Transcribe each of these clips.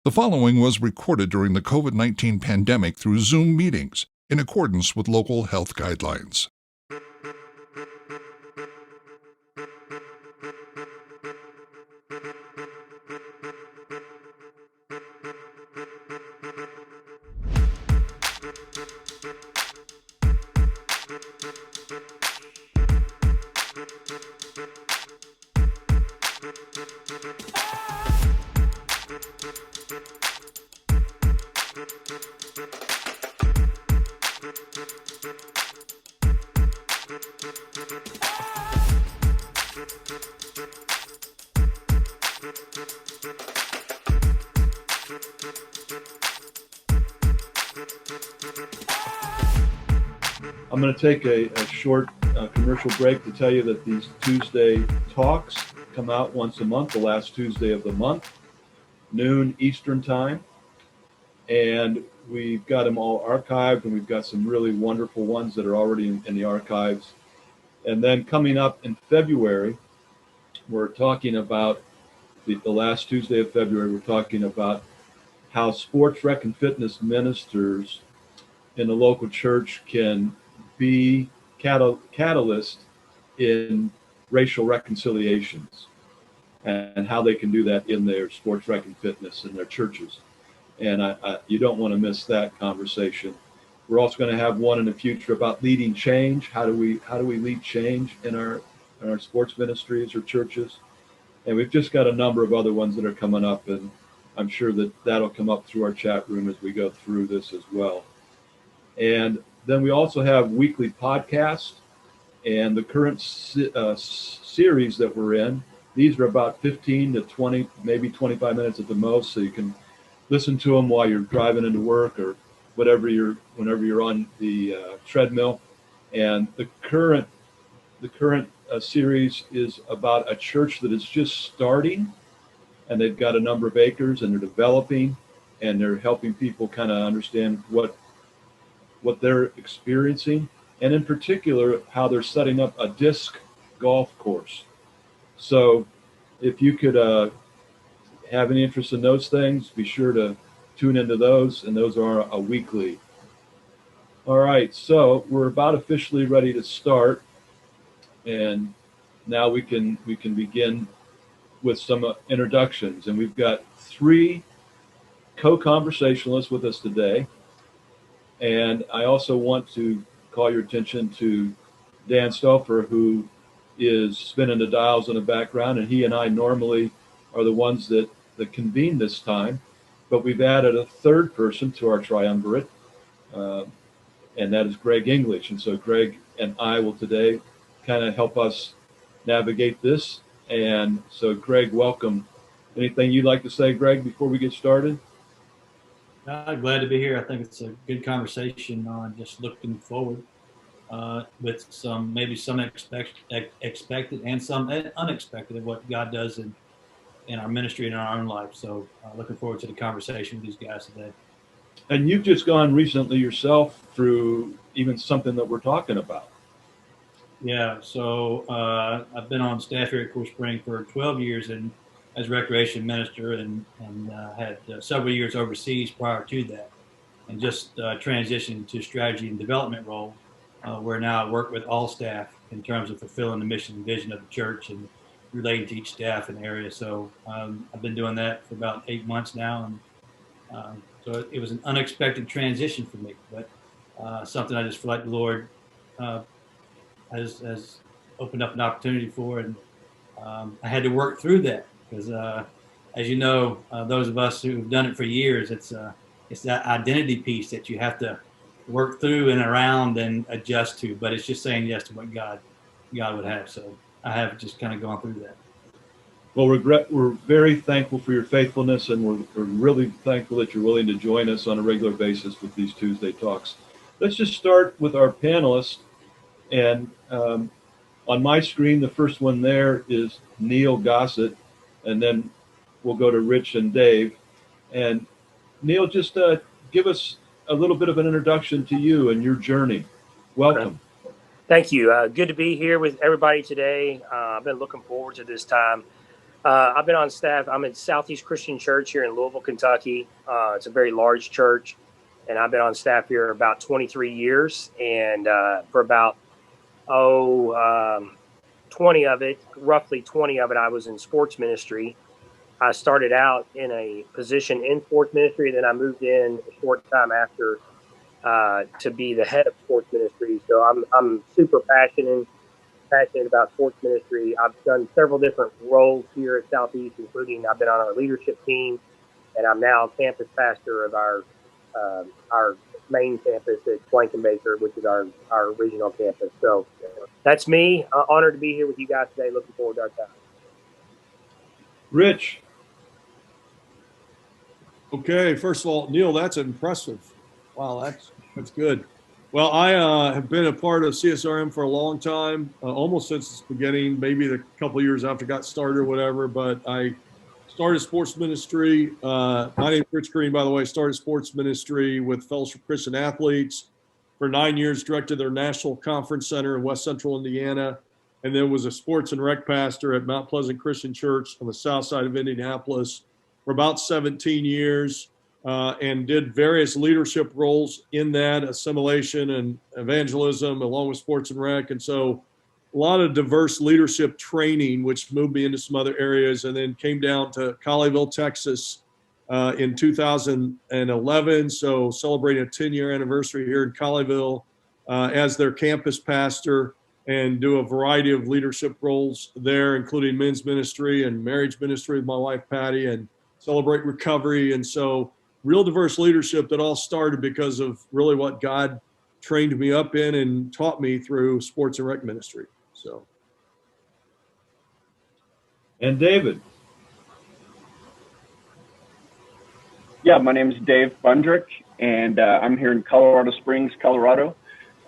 The following was recorded during the COVID-19 pandemic through Zoom meetings in accordance with local health guidelines. I'm going to take a short commercial break to tell you that these Tuesday talks come out once a month, the last Tuesday of the month, noon Eastern time. And we've got them all archived, and we've got some really wonderful ones that are already in the archives. And then coming up in February, we're talking about the last Tuesday of February, we're talking about how sports rec and fitness ministers in the local church can be catalyst in racial reconciliations, and how they can do that in their sports rec and fitness in their churches. And you don't want to miss that conversation. We're also going to have one in the future about leading change. How do we lead change in our sports ministries or churches? And we've just got a number of other ones that are coming up, and I'm sure that'll come up through our chat room as we go through this as well. And then we also have weekly podcasts, and the current series that we're in, these are about 15 to 20, maybe 25 minutes at the most, so you can listen to them while you're driving into work or whenever you're on the treadmill. And the current series is about a church that is just starting, and they've got a number of acres, and they're developing, and they're helping people kind of understand what they're experiencing, and in particular, how they're setting up a disc golf course. So if you could have any interest in those things, be sure to tune into those, and those are a weekly. All right, so we're about officially ready to start, and now we can begin with some introductions. And we've got 3 co-conversationalists with us today. And I also want to call your attention to Dan Stouffer, who is spinning the dials in the background, and he and I normally are the ones that convene this time, but we've added a third person to our triumvirate, and that is Greg English. And so Greg and I will today kind of help us navigate this. And so Greg, welcome. Anything you'd like to say, Greg, before we get started? Glad to be here. I think it's a good conversation on just looking forward with some expected and some unexpected of what God does in our ministry and in our own life. So looking forward to the conversation with these guys today. And you've just gone recently yourself through even something that we're talking about. Yeah, so I've been on staff here at Cool Spring for 12 years as recreation minister, and had several years overseas prior to that, and just transitioned to strategy and development role, where now I work with all staff in terms of fulfilling the mission and vision of the church and relating to each staff in the area. So I've been doing that for about 8 months now, and so it was an unexpected transition for me, but something I just feel like the Lord has opened up an opportunity for, and I had to work through that. Because, as you know, those of us who've done it for years, it's that identity piece that you have to work through and around and adjust to. But it's just saying yes to what God would have. So I have just kind of gone through that. Well, we're very thankful for your faithfulness, and we're really thankful that you're willing to join us on a regular basis with these Tuesday talks. Let's just start with our panelists. And on my screen, the first one there is Neil Gossett. And then we'll go to Rich and Dave. And Neil, just give us a little bit of an introduction to you and your journey. Welcome. Thank you. Good to be here with everybody today. I've been looking forward to this time. I've been on staff. I'm at Southeast Christian Church here in Louisville, Kentucky. It's a very large church, and I've been on staff here about 23 years. And for about 20 of it, roughly 20 of it, I was in sports ministry. I started out in a position in sports ministry, then I moved in a short time after to be the head of sports ministry. So I'm super passionate about sports ministry. I've done several different roles here at Southeast, including I've been on our leadership team, and I'm now campus pastor of our main campus at Blankenbaker, which is our regional campus. So that's me. Honored to be here with you guys today. Looking forward to our time. Rich. Okay, first of all, Neil, that's impressive. Wow, that's good. Well, I have been a part of CSRM for a long time, almost since its beginning, maybe a couple of years after it got started or whatever, but I started sports ministry. My name is Rich Green, by the way. Started sports ministry with Fellowship of Christian Athletes. For 9 years, directed their national conference center in West Central Indiana, and then was a sports and rec pastor at Mount Pleasant Christian Church on the south side of Indianapolis for about 17 years. And did various leadership roles in that, assimilation and evangelism, along with sports and rec. And so a lot of diverse leadership training, which moved me into some other areas, and then came down to Colleyville, Texas in 2011. So celebrating a 10-year anniversary here in Colleyville as their campus pastor, and do a variety of leadership roles there, including men's ministry and marriage ministry with my wife, Patty, and Celebrate Recovery. And so real diverse leadership that all started because of really what God trained me up in and taught me through sports and rec ministry. So. And David. Yeah, my name is Dave Bundrick, and I'm here in Colorado Springs, Colorado.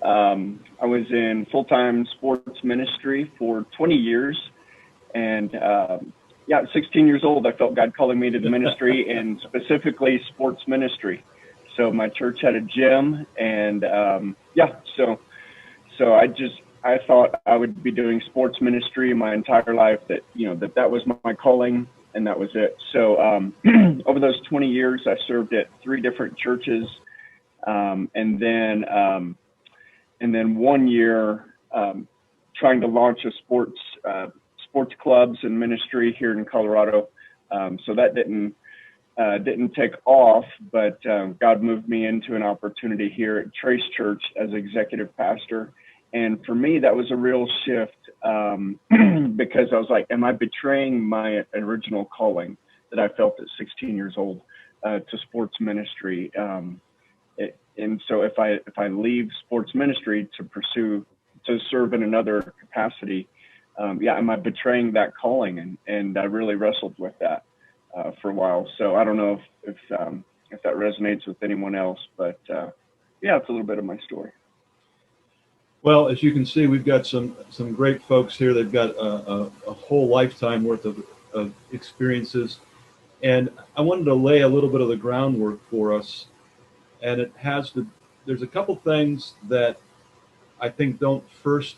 I was in full-time sports ministry for 20 years, and 16 years old, I felt God calling me to the ministry, and specifically sports ministry. So my church had a gym, and so I thought I would be doing sports ministry my entire life. That was my calling, and that was it. So over those 20 years, I served at 3 different churches, and then 1 year trying to launch a sports clubs and ministry here in Colorado. So that didn't take off, but God moved me into an opportunity here at Trace Church as executive pastor. And for me, that was a real shift because I was like, am I betraying my original calling that I felt at 16 years old to sports ministry? And so if I leave sports ministry to serve in another capacity, am I betraying that calling? And I really wrestled with that for a while. So I don't know if that resonates with anyone else, but it's a little bit of my story. Well, as you can see, we've got some great folks here. They've got a whole lifetime worth of experiences. And I wanted to lay a little bit of the groundwork for us. And there's a couple things that I think don't first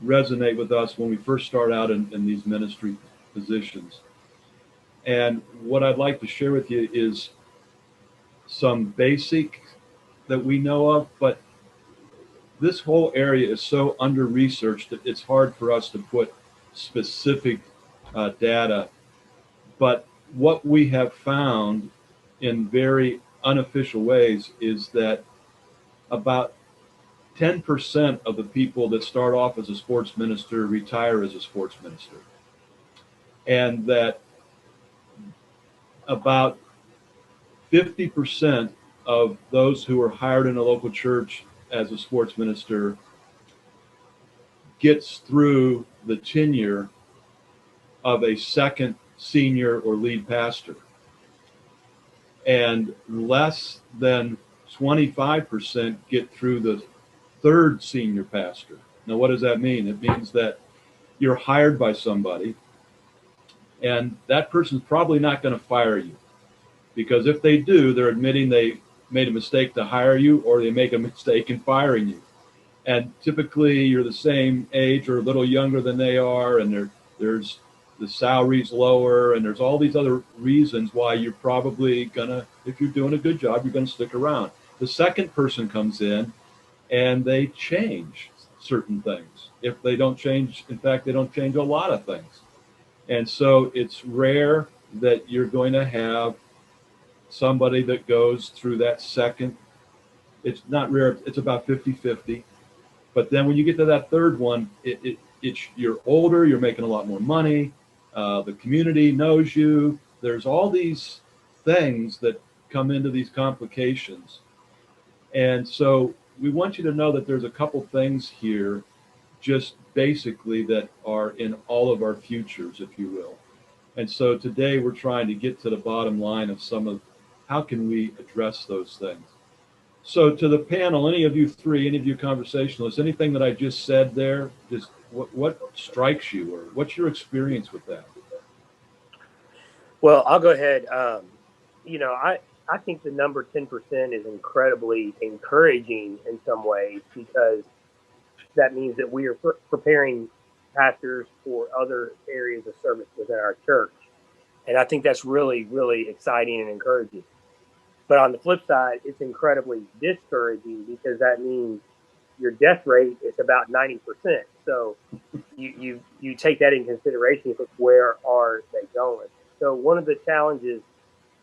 resonate with us when we first start out in these ministry positions. And what I'd like to share with you is some basic that we know of, but this whole area is so under-researched that it's hard for us to put specific data. But what we have found in very unofficial ways is that about 10% of the people that start off as a sports minister retire as a sports minister. And that about 50% of those who are hired in a local church as a sports minister gets through the tenure of a second senior or lead pastor. And less than 25% get through the third senior pastor. Now, what does that mean? It means that you're hired by somebody, and that person's probably not going to fire you, because if they do, they're admitting they made a mistake to hire you, or they make a mistake in firing you. And typically, you're the same age or a little younger than they are, and there's the salary's lower, and there's all these other reasons why you're probably gonna, if you're doing a good job, you're gonna stick around. The second person comes in and they change certain things. If they don't change, in fact, they don't change a lot of things. And so it's rare that you're going to have somebody that goes through that second. It's not rare, it's about 50-50. But then when you get to that third one, it's you're older, you're making a lot more money, the community knows you. There's all these things that come into these complications. And so we want you to know that there's a couple things here, just basically, that are in all of our futures, if you will. And so today we're trying to get to the bottom line of some of how can we address those things. So to the panel, any of you three, any of you conversationalists, anything that I just said there, just what strikes you, or what's your experience with that? Well, I'll go ahead. I think the number 10% is incredibly encouraging in some ways, because that means that we are preparing pastors for other areas of service within our church. And I think that's really, really exciting and encouraging. But on the flip side, it's incredibly discouraging, because that means your death rate is about 90%. So you take that in consideration. Where are they going? So one of the challenges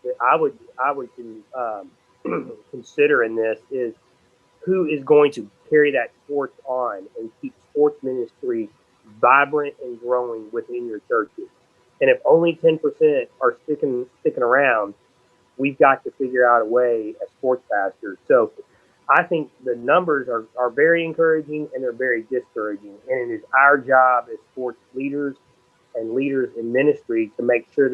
that I would consider in this is who is going to carry that torch on and keep sports ministry vibrant and growing within your churches. And if only 10% are sticking around, we've got to figure out a way as sports pastors. So I think the numbers are very encouraging, and they're very discouraging. And it is our job as sports leaders and leaders in ministry to make sure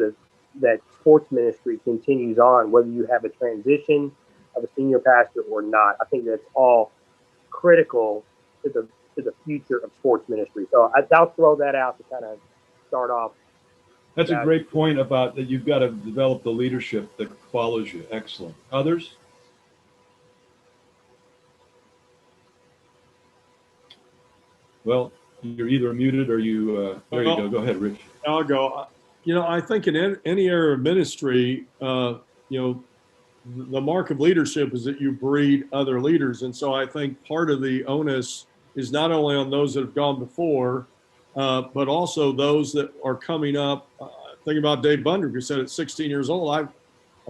that sports ministry continues on, whether you have a transition of a senior pastor or not. I think that's all critical to the future of sports ministry. So I'll throw that out to kind of start off. That's a great point about that. You've got to develop the leadership that follows you. Excellent. Others? Well, you're either muted or you, there you go. Go ahead, Rich. I'll go. I think in any area of ministry, the mark of leadership is that you breed other leaders. And so I think part of the onus is not only on those that have gone before, but also those that are coming up. Think about Dave Bunder, who said at 16 years old, I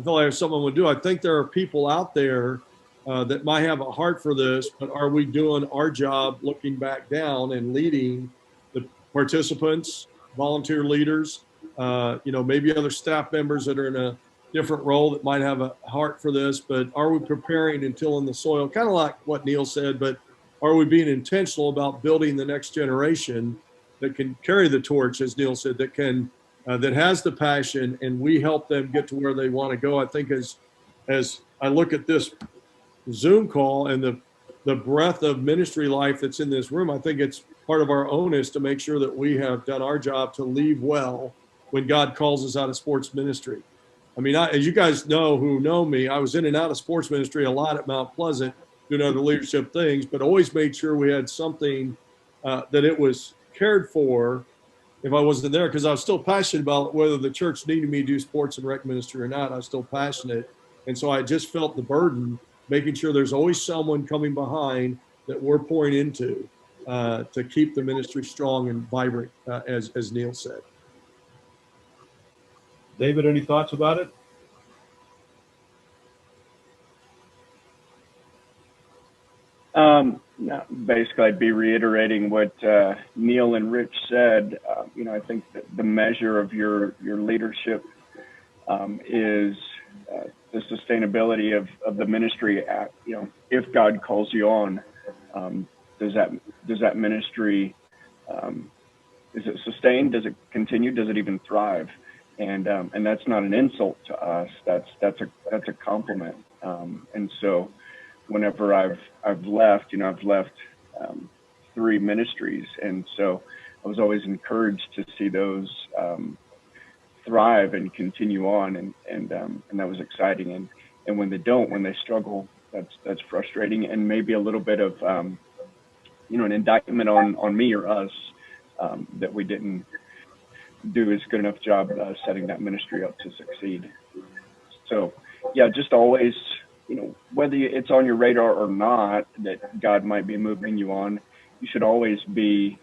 feel like if someone would do, I think there are people out there that might have a heart for this, but are we doing our job looking back down and leading the participants, volunteer leaders, maybe other staff members that are in a different role that might have a heart for this, but are we preparing and tilling the soil? Kind of like what Neil said, but are we being intentional about building the next generation that can carry the torch, as Neil said, that can that has the passion, and we help them get to where they want to go? I think as I look at this Zoom call and the breadth of ministry life that's in this room, I think it's part of our onus to make sure that we have done our job to leave well when God calls us out of sports ministry. I mean, as you guys know who know me, I was in and out of sports ministry a lot at Mount Pleasant doing other leadership things, but always made sure we had something that it was cared for if I wasn't there, because I was still passionate about whether the church needed me to do sports and rec ministry or not. I was still passionate. And so I just felt the burden, making sure there's always someone coming behind that we're pouring into to keep the ministry strong and vibrant, as Neil said. David, any thoughts about it? Basically, I'd be reiterating what Neil and Rich said. I think that the measure of your leadership is the sustainability of the ministry. If God calls you on, does that ministry is it sustained? Does it continue? Does it even thrive? And that's not an insult to us. That's a compliment. And so, whenever I've left, I've left 3 ministries, and so I was always encouraged to see those thrive and continue on, and that was exciting. And when they don't, when they struggle, that's frustrating, and maybe a little bit of an indictment on me or us that we didn't do as good enough job setting that ministry up to succeed. So, yeah, just always, whether it's on your radar or not that God might be moving you on, you should always be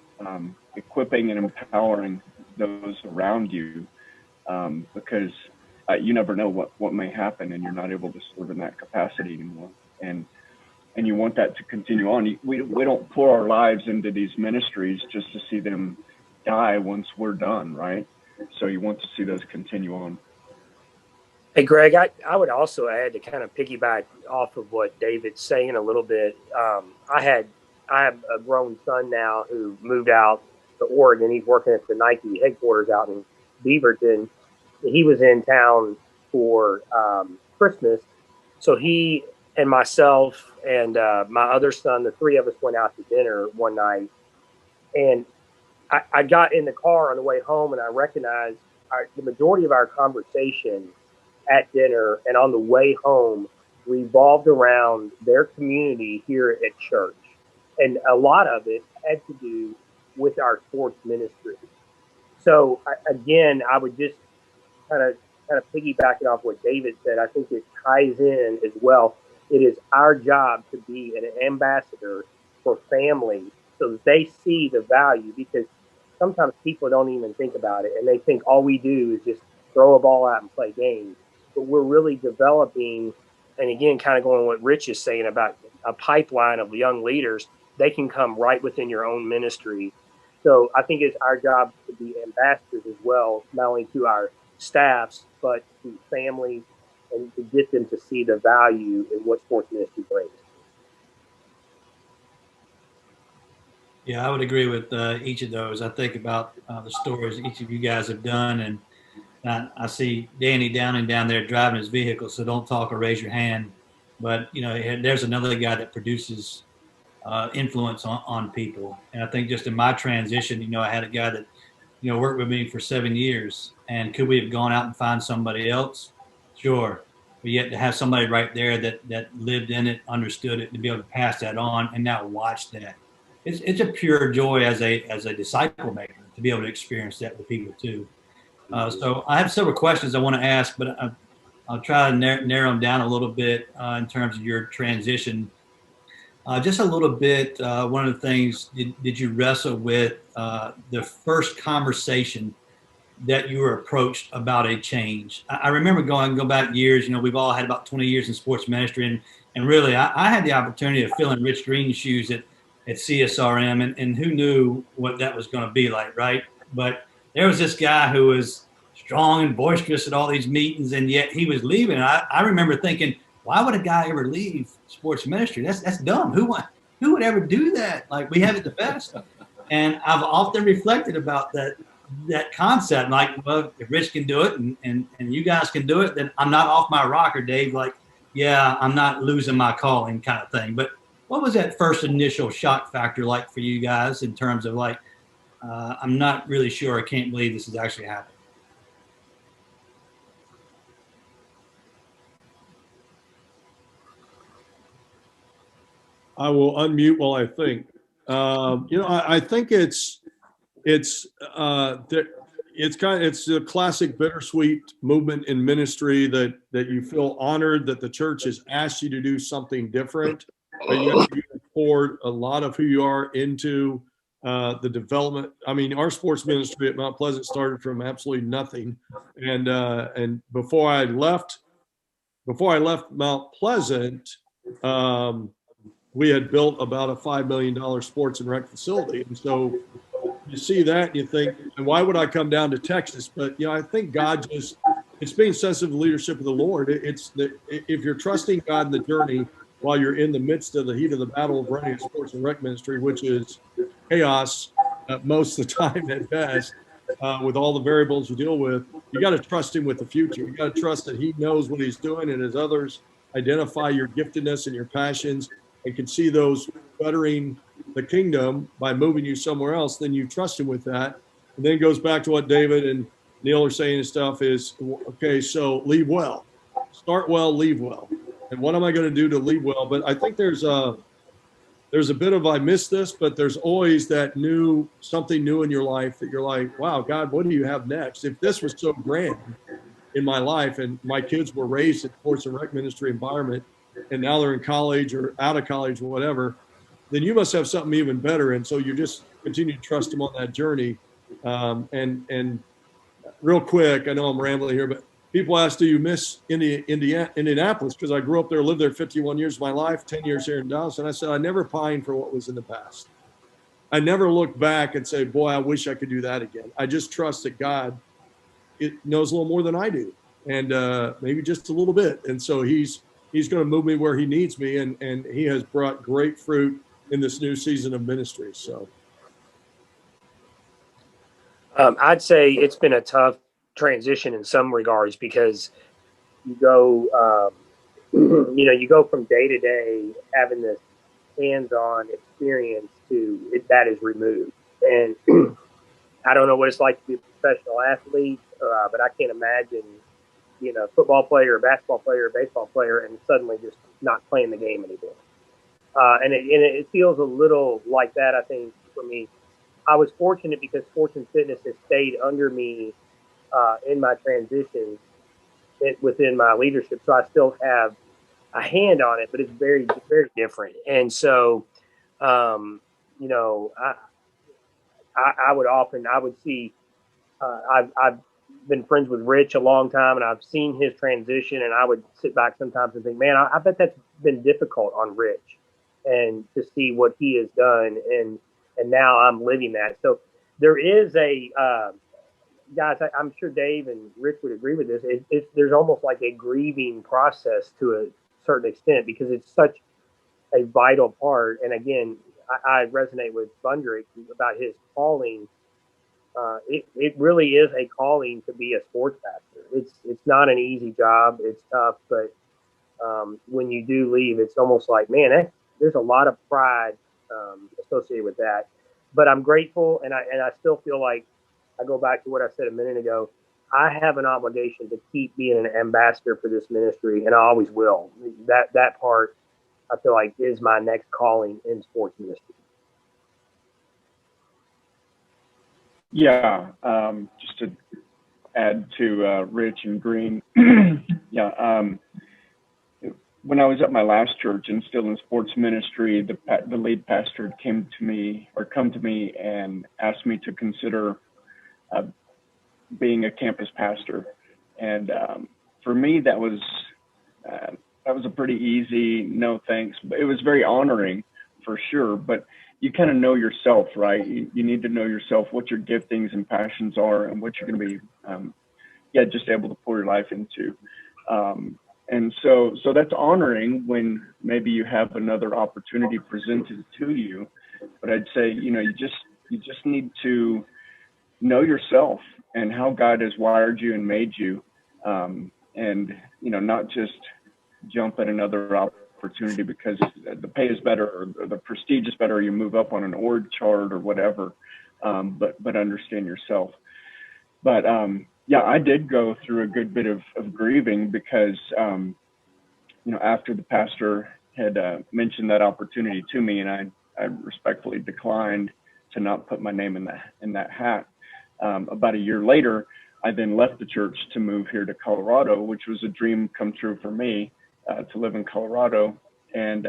equipping and empowering those around you, because you never know what may happen, and you're not able to serve in that capacity anymore. And you want that to continue on. We don't pour our lives into these ministries just to see them die once we're done, right? So you want to see those continue on. Hey, Greg, I would also add to kind of piggyback off of what David's saying a little bit. I have a grown son now who moved out to Oregon. He's working at the Nike headquarters out in Beaverton. He was in town for Christmas. So he and myself and my other son, the three of us went out to dinner one night. And I got in the car on the way home, and I recognized the majority of our conversation at dinner and on the way home revolved around their community here at church. And a lot of it had to do with our sports ministry. So again, I would just kind of piggybacking off what David said. I think it ties in as well. It is our job to be an ambassador for families so that they see the value, because sometimes people don't even think about it, and they think all we do is just throw a ball out and play games. But we're really developing, and again, kind of going on what Rich is saying about a pipeline of young leaders. They can come right within your own ministry. So I think it's our job to be ambassadors as well, not only to our staffs, but to families, and to get them to see the value in what sports ministry brings. Yeah, I would agree with each of those. I think about the stories each of you guys have done, and I see Danny Downing down there driving his vehicle, so don't talk or raise your hand. But, there's another guy that produces influence on people. And I think just in my transition, I had a guy that, worked with me for 7 years. And could we have gone out and found somebody else? Sure. But yet to have somebody right there that lived in it, understood it, to be able to pass that on and now watch that. It's a pure joy as a disciple maker to be able to experience that with people too. So I have several questions I want to ask, but I'll try to narrow them down a little bit in terms of your transition. Just a little bit, one of the things, did you wrestle with the first conversation that you were approached about a change? I remember go back years, we've all had about 20 years in sports ministry, and really I had the opportunity of filling Rich Green's shoes at CSRM, and who knew what that was going to be like, right? But there was this guy who was strong and boisterous at all these meetings, and yet he was leaving. And I remember thinking, why would a guy ever leave sports ministry? That's dumb. Who would ever do that? Like, we have it the best. And I've often reflected about that concept. Like, well, if Rich can do it and you guys can do it, then I'm not off my rocker, Dave. Like, yeah, I'm not losing my calling kind of thing. But what was that first initial shock factor like for you guys in terms of like, I'm not really sure, I can't believe this is actually happening? I will unmute while I think. I think it's a classic bittersweet movement in ministry that you feel honored that the church has asked you to do something different, but you poured a lot of who you are into the development. I mean, our sports ministry at Mount Pleasant started from absolutely nothing, and before I left Mount Pleasant, we had built about a $5 million sports and rec facility. And so you see that and you think, and why would I come down to Texas? But, I think God it's being sensitive to the leadership of the Lord. If you're trusting God in the journey while you're in the midst of the heat of the battle of running a sports and rec ministry, which is chaos most of the time at best, with all the variables you deal with, you got to trust him with the future. You got to trust that he knows what he's doing, and as others identify your giftedness and your passions, and can see those bettering the kingdom by moving you somewhere else, then you trust him with that. And then it goes back to what David and Neil are saying and stuff is, okay, so leave well. Start well, leave well. And what am I going to do to leave well? But I think there's there's a bit of, I miss this, but there's always that something new in your life that you're like, wow, God, what do you have next? If this was so grand in my life and my kids were raised in sports and rec ministry environment, and now they're in college or out of college or whatever, then you must have something even better. And so you just continue to trust them on that journey. And real quick, I know I'm rambling here, but people ask, do you miss Indianapolis? Because I grew up there, lived there 51 years of my life, 10 years here in Dallas. And I said, I never pine for what was in the past. I never look back and say, boy, I wish I could do that again. I just trust that God knows a little more than I do, and maybe just a little bit. And so he's going to move me where he needs me. And he has brought great fruit in this new season of ministry. So I'd say it's been a tough transition in some regards because you go, you go from day to day having this hands-on experience to that is removed. And I don't know what it's like to be a professional athlete, but I can't imagine being a football player, a basketball player, a baseball player, and suddenly just not playing the game anymore. And it feels a little like that, I think, for me. I was fortunate because sports and fitness has stayed under me in my transition within my leadership. So I still have a hand on it, but it's very, very different. And so, I would see, I've been friends with Rich a long time, and I've seen his transition, and I would sit back sometimes and think, man, I bet that's been difficult on Rich, and to see what he has done. And now I'm living that. So there is guys, I'm sure Dave and Rich would agree with this. There's almost like a grieving process to a certain extent because it's such a vital part. And again, I resonate with Bundrick about his calling. It really is a calling to be a sports pastor. It's not an easy job. It's tough, but when you do leave, it's almost like, man, there's a lot of pride associated with that. But I'm grateful, and I still feel like, I go back to what I said a minute ago, I have an obligation to keep being an ambassador for this ministry, and I always will. That part, I feel like, is my next calling in sports ministry. Yeah, just to add to Rich and Green, when I was at my last church and still in sports ministry, the lead pastor come to me and asked me to consider being a campus pastor. And for me, that was a pretty easy no thanks. It was very honoring for sure, but you kind of know yourself, right? You need to know yourself, what your giftings and passions are, and what you're going to be, just able to pour your life into. And so that's honoring when maybe you have another opportunity presented to you. But I'd say, you just need to know yourself and how God has wired you and made you. And, not just jump at another opportunity because the pay is better or the prestige is better, or you move up on an org chart or whatever, but understand yourself. But I did go through a good bit of grieving because, after the pastor had mentioned that opportunity to me, and I respectfully declined to not put my name in that hat. About a year later, I then left the church to move here to Colorado, which was a dream come true for me, to live in Colorado and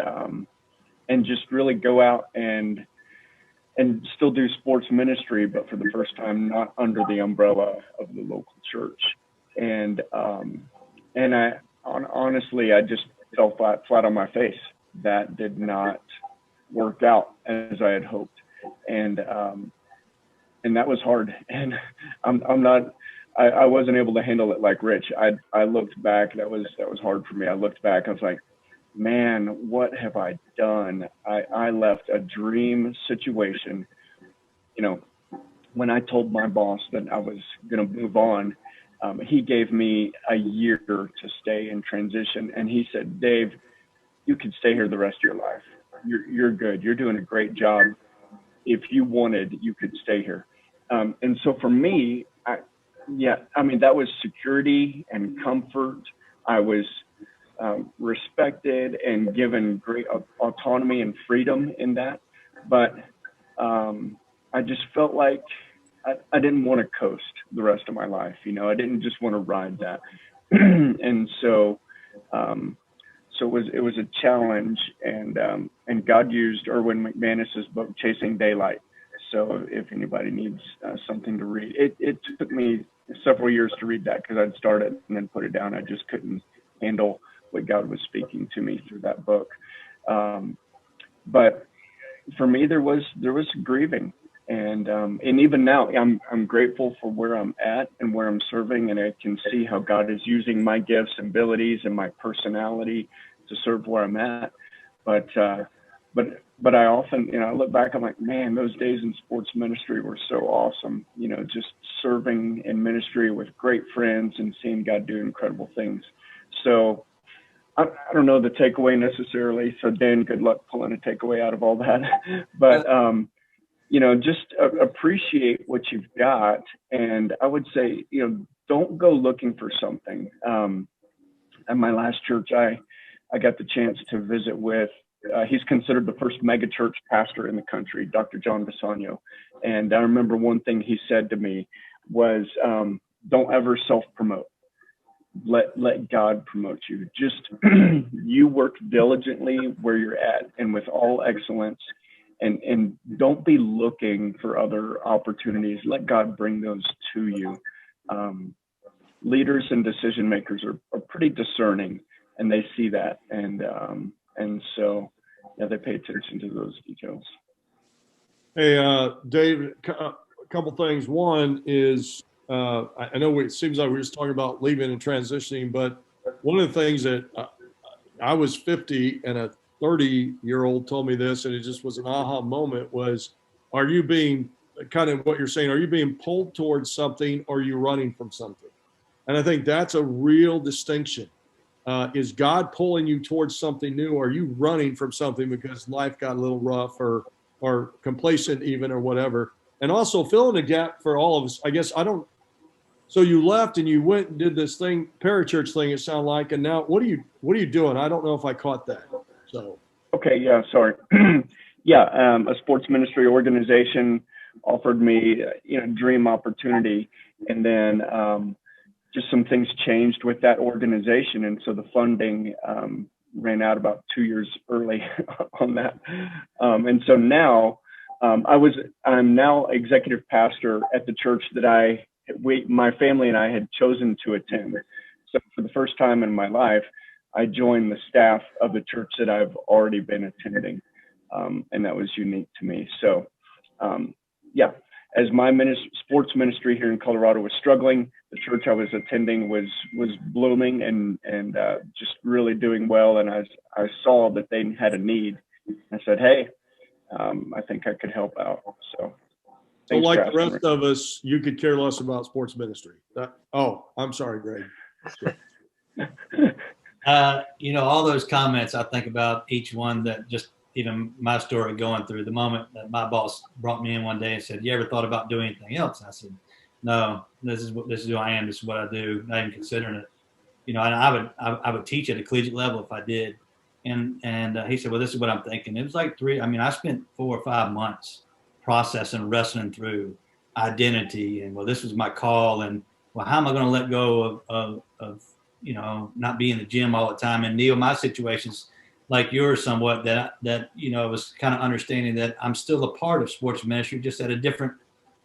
just really go out and still do sports ministry, but for the first time, not under the umbrella of the local church. And honestly, I just fell flat on my face. That did not work out as I had hoped. And that was hard. And I wasn't able to handle it like Rich. I looked back, that was hard for me. I looked back, I was like, man, what have I done? I left a dream situation. When I told my boss that I was going to move on, he gave me a year to stay in transition. And he said, Dave, you could stay here the rest of your life. You're good. You're doing a great job. If you wanted, you could stay here. And so for me, that was security and comfort. I was respected and given great autonomy and freedom in that. But I just felt like I didn't want to coast the rest of my life. You know, I didn't just want to ride that. And so, it was a challenge, and God used Erwin McManus's book, Chasing Daylight. So if anybody needs something to read, it took me several years to read that because I'd start it and then put it down. I just couldn't handle what God was speaking to me through that book. But for me, there was grieving, and even now, I'm grateful for where I'm at and where I'm serving, and I can see how God is using my gifts and abilities and my personality to serve where I'm at. But I often, you know, I look back, I'm like, man, those days in sports ministry were so awesome. You know, just serving in ministry with great friends and seeing God do incredible things. So I don't know the takeaway necessarily. So Dan, good luck pulling a takeaway out of all that. But, you know, just appreciate what you've got. And I would say, you know, don't go looking for something. At my last church, I got the chance to visit with, he's considered the first mega church pastor in the country, Dr. John Bisagno. And I remember one thing he said to me was, don't ever self-promote. Let God promote you. Just you work diligently where you're at and with all excellence, and don't be looking for other opportunities. Let God bring those to you. Leaders and decision makers are pretty discerning, and they see that, and so yeah, they pay attention to those details. Hey, Dave, a couple things. One is, I know it seems like we're just talking about leaving and transitioning, but one of the things that I was 50 and a 30-year-old told me this, and it just was an aha moment, was, are you being, kind of what you're saying, are you being pulled towards something, or are you running from something? And I think that's a real distinction. Is God pulling you towards something new, or are you running from something because life got a little rough or complacent even, or whatever? And also fill in the gap for all of us. I guess so you left and you went and did this thing, parachurch thing, it sounded like, and now what are you doing? I don't know if I caught that. So. Okay. Yeah. Sorry. Yeah. A sports ministry organization offered me, dream opportunity. And then, just some things changed with that organization. And so the funding, ran out about 2 years early on that. And so now, I'm now executive pastor at the church that my family and I had chosen to attend. So for the first time in my life, I joined the staff of the church that I've already been attending. And that was unique to me. So, yeah, as my sports ministry here in Colorado was struggling, the church I was attending was blooming and just really doing well. And I saw that they had a need. I said, hey, I think I could help out. So like the rest of us, you could care less about sports ministry. I'm sorry, Greg. All those comments, I think about each one, that just even my story going through the moment that my boss brought me in one day and said, you ever thought about doing anything else? And I said, no, this is who I am. This is what I do. Not even considering it, and I would teach at a collegiate level if I did. And he said, well, this is what I'm thinking. It was like I spent 4 or 5 months processing, wrestling through identity, and well, this was my call, and well, how am I going to let go of not being in the gym all the time? And Neil, my situation's like yours somewhat, that was kind of understanding that I'm still a part of sports ministry, just at a different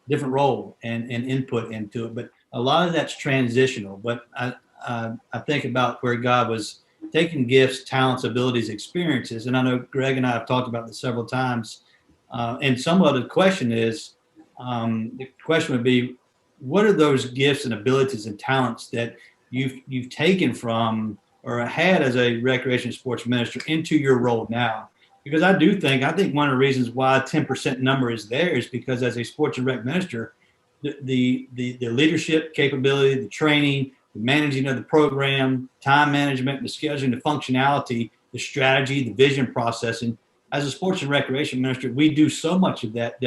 role and input into it. But a lot of that's transitional. But I think about where God was taking gifts, talents, abilities, experiences, and I know Greg and I have talked about this several times. And somewhat the question is, would be, what are those gifts and abilities and talents that you've taken from or had as a recreation sports minister into your role now? Because I think one of the reasons why a 10% number is there is because as a sports and rec minister, the leadership capability, the training, the managing of the program, time management, the scheduling, the functionality, the strategy, the vision processing. As a sports and recreation minister, we do so much of that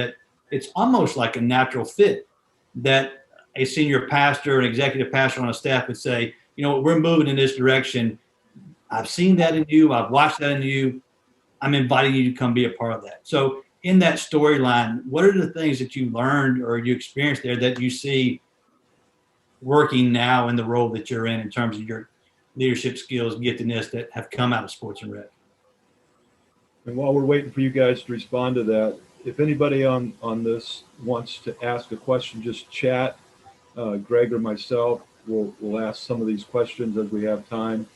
it's almost like a natural fit that a senior pastor, an executive pastor on a staff would say, we're moving in this direction. I've seen that in you. I've watched that in you. I'm inviting you to come be a part of that. So in that storyline, what are the things that you learned or you experienced there that you see working now in the role that you're in terms of your leadership skills, giftedness that have come out of sports and rec? And while we're waiting for you guys to respond to that, if anybody on this wants to ask a question, just chat. Greg or myself will ask some of these questions as we have time.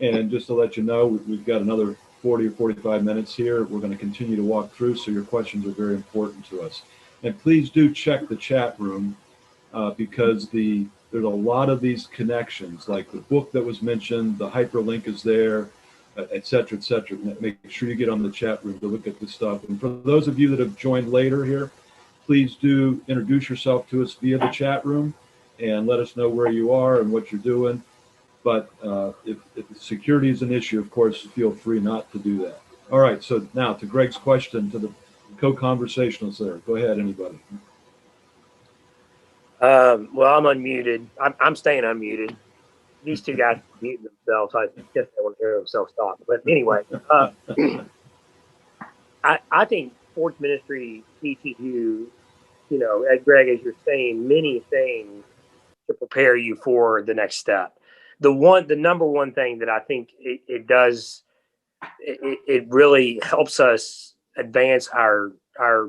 And just to let you know, we've got another 40 or 45 minutes here. We're going to continue to walk through, so your questions are very important to us. And please do check the chat room because there's a lot of these connections, like the book that was mentioned, the hyperlink is there, et cetera, et cetera. Make sure you get on the chat room to look at this stuff. And for those of you that have joined later here, please do introduce yourself to us via the chat room and let us know where you are and what you're doing. But if security is an issue, of course, feel free not to do that. All right, so now to Greg's question, to the co-conversationals there. Go ahead, anybody. Well, I'm unmuted. I'm staying unmuted. These two guys mute themselves. I guess they want to hear themselves talk. But anyway, I think sports ministry teaches you, Greg, as you're saying, many things to prepare you for the next step. The number one thing that I think it does, it really helps us advance our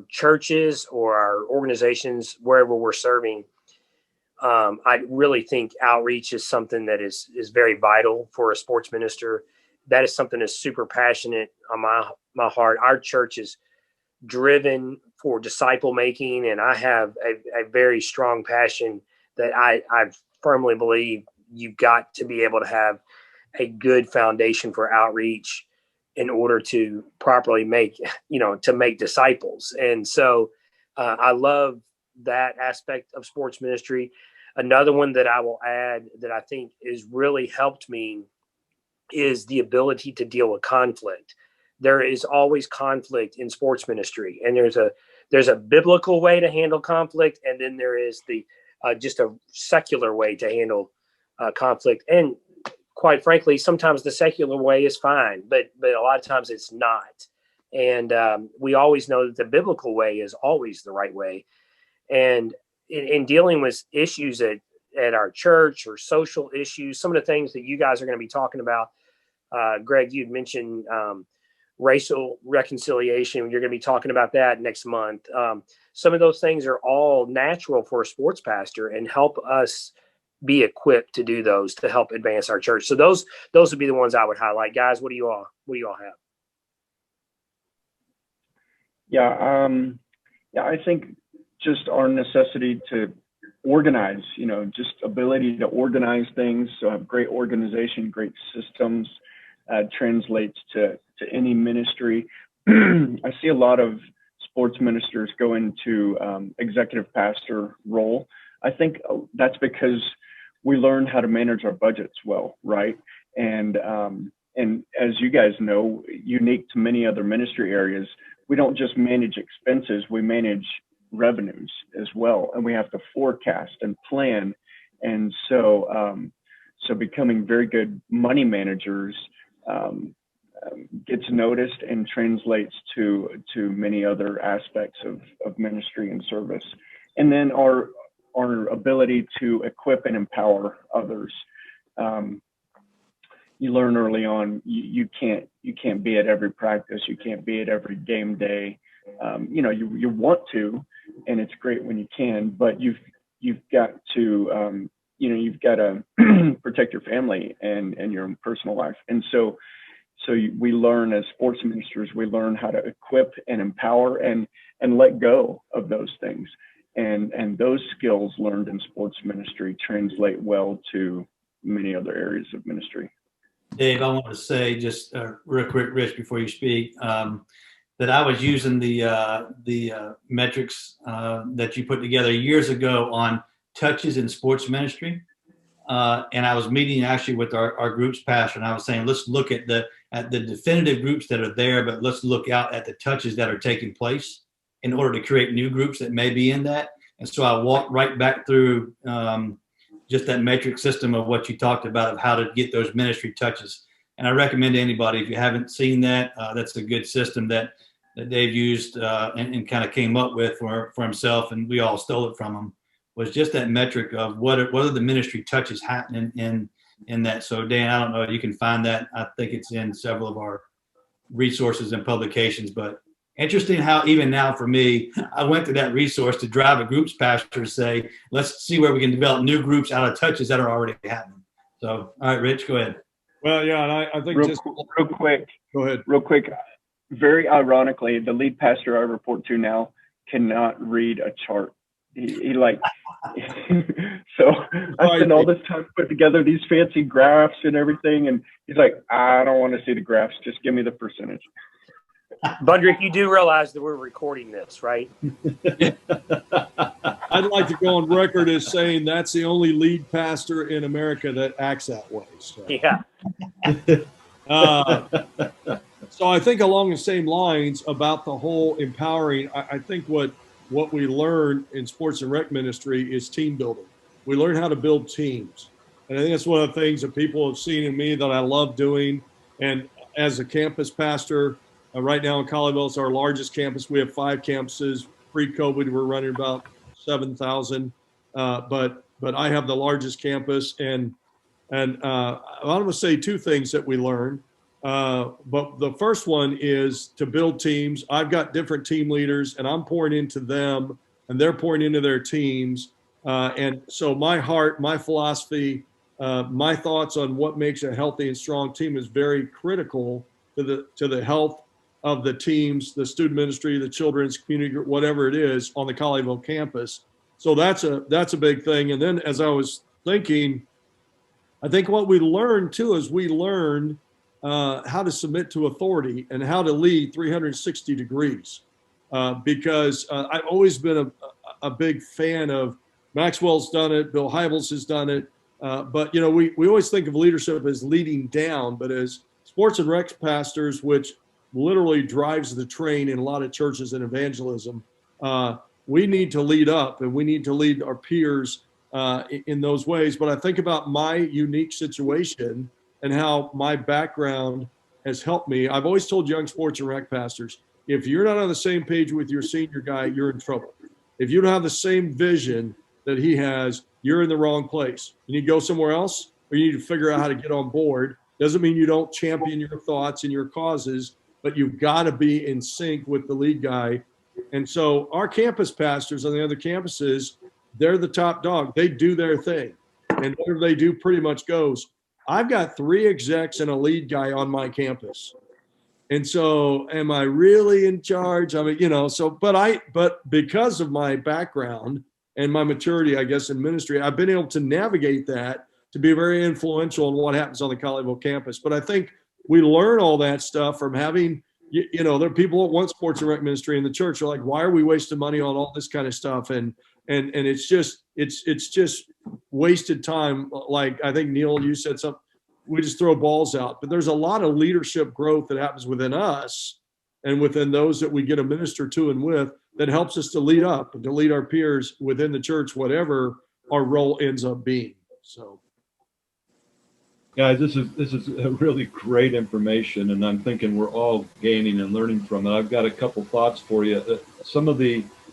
churches or our organizations wherever we're serving. I really think outreach is something that is very vital for a sports minister. That is something that's super passionate on my heart. Our church is driven for disciple making, and I have a very strong passion that I firmly believe you've got to be able to have a good foundation for outreach in order to properly make disciples. And so I love that aspect of sports ministry. Another one that I will add that I think has really helped me is the ability to deal with conflict. There is always conflict in sports ministry, and there's a biblical way to handle conflict, and then there is the just a secular way to handle conflict. And quite frankly, sometimes the secular way is fine, but a lot of times it's not. And we always know that the biblical way is always the right way. And in dealing with issues at our church or social issues, some of the things that you guys are going to be talking about, Greg, you'd mentioned racial reconciliation. You're going to be talking about that next month. Some of those things are all natural for a sports pastor and help us be equipped to do those to help advance our church. So those would be the ones I would highlight. Guys, what do you all have? Yeah, I think just our necessity to organize, just ability to organize things, so have great organization, great systems, translates to any ministry. I see a lot of sports ministers go into executive pastor role. I think that's because we learn how to manage our budgets well, right? And as you guys know, unique to many other ministry areas, we don't just manage expenses, we manage revenues as well, and we have to forecast and plan. And so becoming very good money managers gets noticed and translates to many other aspects of ministry and service. And then our ability to equip and empower others. You learn early on you can't be at every practice, you can't be at every game day. You want to, and it's great when you can, but you've got to protect your family and your own personal life. And so we learn as sports ministers, we learn how to equip and empower and let go of those things. And those skills learned in sports ministry translate well to many other areas of ministry. Dave, I want to say just real quick, Rich, before you speak, that I was using the metrics that you put together years ago on touches in sports ministry. And I was meeting actually with our group's pastor, and I was saying, let's look at the definitive groups that are there, but let's look out at the touches that are taking place in order to create new groups that may be in that. And so I walked right back through just that metric system of what you talked about, of how to get those ministry touches And I recommend to anybody, if you haven't seen that, that's a good system that Dave used and kind of came up with for himself, and we all stole it from him, was just that metric of what are the ministry touches happening in that. So Dan, I don't know if you can find that. I think it's in several of our resources and publications, but interesting how even now for me, I went to that resource to drive a groups pastor to say, let's see where we can develop new groups out of touches that are already happening. So, all right, Rich, go ahead. Well, yeah, and I think Real, just real quick, go ahead. real quick. Very ironically, the lead pastor I report to now cannot read a chart. He like, so I spent all this time put together these fancy graphs and everything, and he's like, I don't want to see the graphs. Just give me the percentage. Bundrick, you do realize that we're recording this, right? I'd like to go on record as saying that's the only lead pastor in America that acts that way. So. Yeah. So I think along the same lines about the whole empowering, I think what we learn in sports and rec ministry is team building. We learn how to build teams. And I think that's one of the things that people have seen in me that I love doing. And as a campus pastor, right now in Colleyville, it's our largest campus. We have 5 campuses. Pre-COVID, we're running about 7,000. But I have the largest campus. And I'm going to say 2 things that we learned. But the first one is to build teams. I've got different team leaders, and I'm pouring into them, and they're pouring into their teams. And so my heart, my philosophy, my thoughts on what makes a healthy and strong team is very critical to the health of the teams, the student ministry, the children's community, whatever it is on the Colleyville campus. So that's a big thing. And then as I was thinking, I think what we learned too is we learned how to submit to authority and how to lead 360 degrees. Because I've always been a big fan of Maxwell's done it, Bill Hybels has done it. But, you know, we always think of leadership as leading down, but as sports and rec pastors, which literally drives the train in a lot of churches and evangelism, we need to lead up and we need to lead our peers in those ways. But I think about my unique situation and how my background has helped me. I've always told young sports and rec pastors, if you're not on the same page with your senior guy, you're in trouble. If you don't have the same vision that he has, you're in the wrong place. You need to go somewhere else, or you need to figure out how to get on board. Doesn't mean you don't champion your thoughts and your causes, but you've got to be in sync with the lead guy. And so our campus pastors on the other campuses, they're the top dog. They do their thing. And whatever they do pretty much goes. I've got 3 execs and a lead guy on my campus. And so am I really in charge? I mean, you know, so, but because of my background and my maturity, I guess, in ministry, I've been able to navigate that to be very influential in what happens on the Colleyville campus. But I think we learn all that stuff from having, you know, there are people that want sports and rec ministry in the church are like, why are we wasting money on all this kind of stuff? And it's just wasted time. Like, I think Neil, you said something, we just throw balls out, but there's a lot of leadership growth that happens within us and within those that we get to minister to and with that helps us to lead up and to lead our peers within the church, whatever our role ends up being. So. Guys, this is a really great information, and I'm thinking we're all gaining and learning from it. I've got a couple thoughts for you.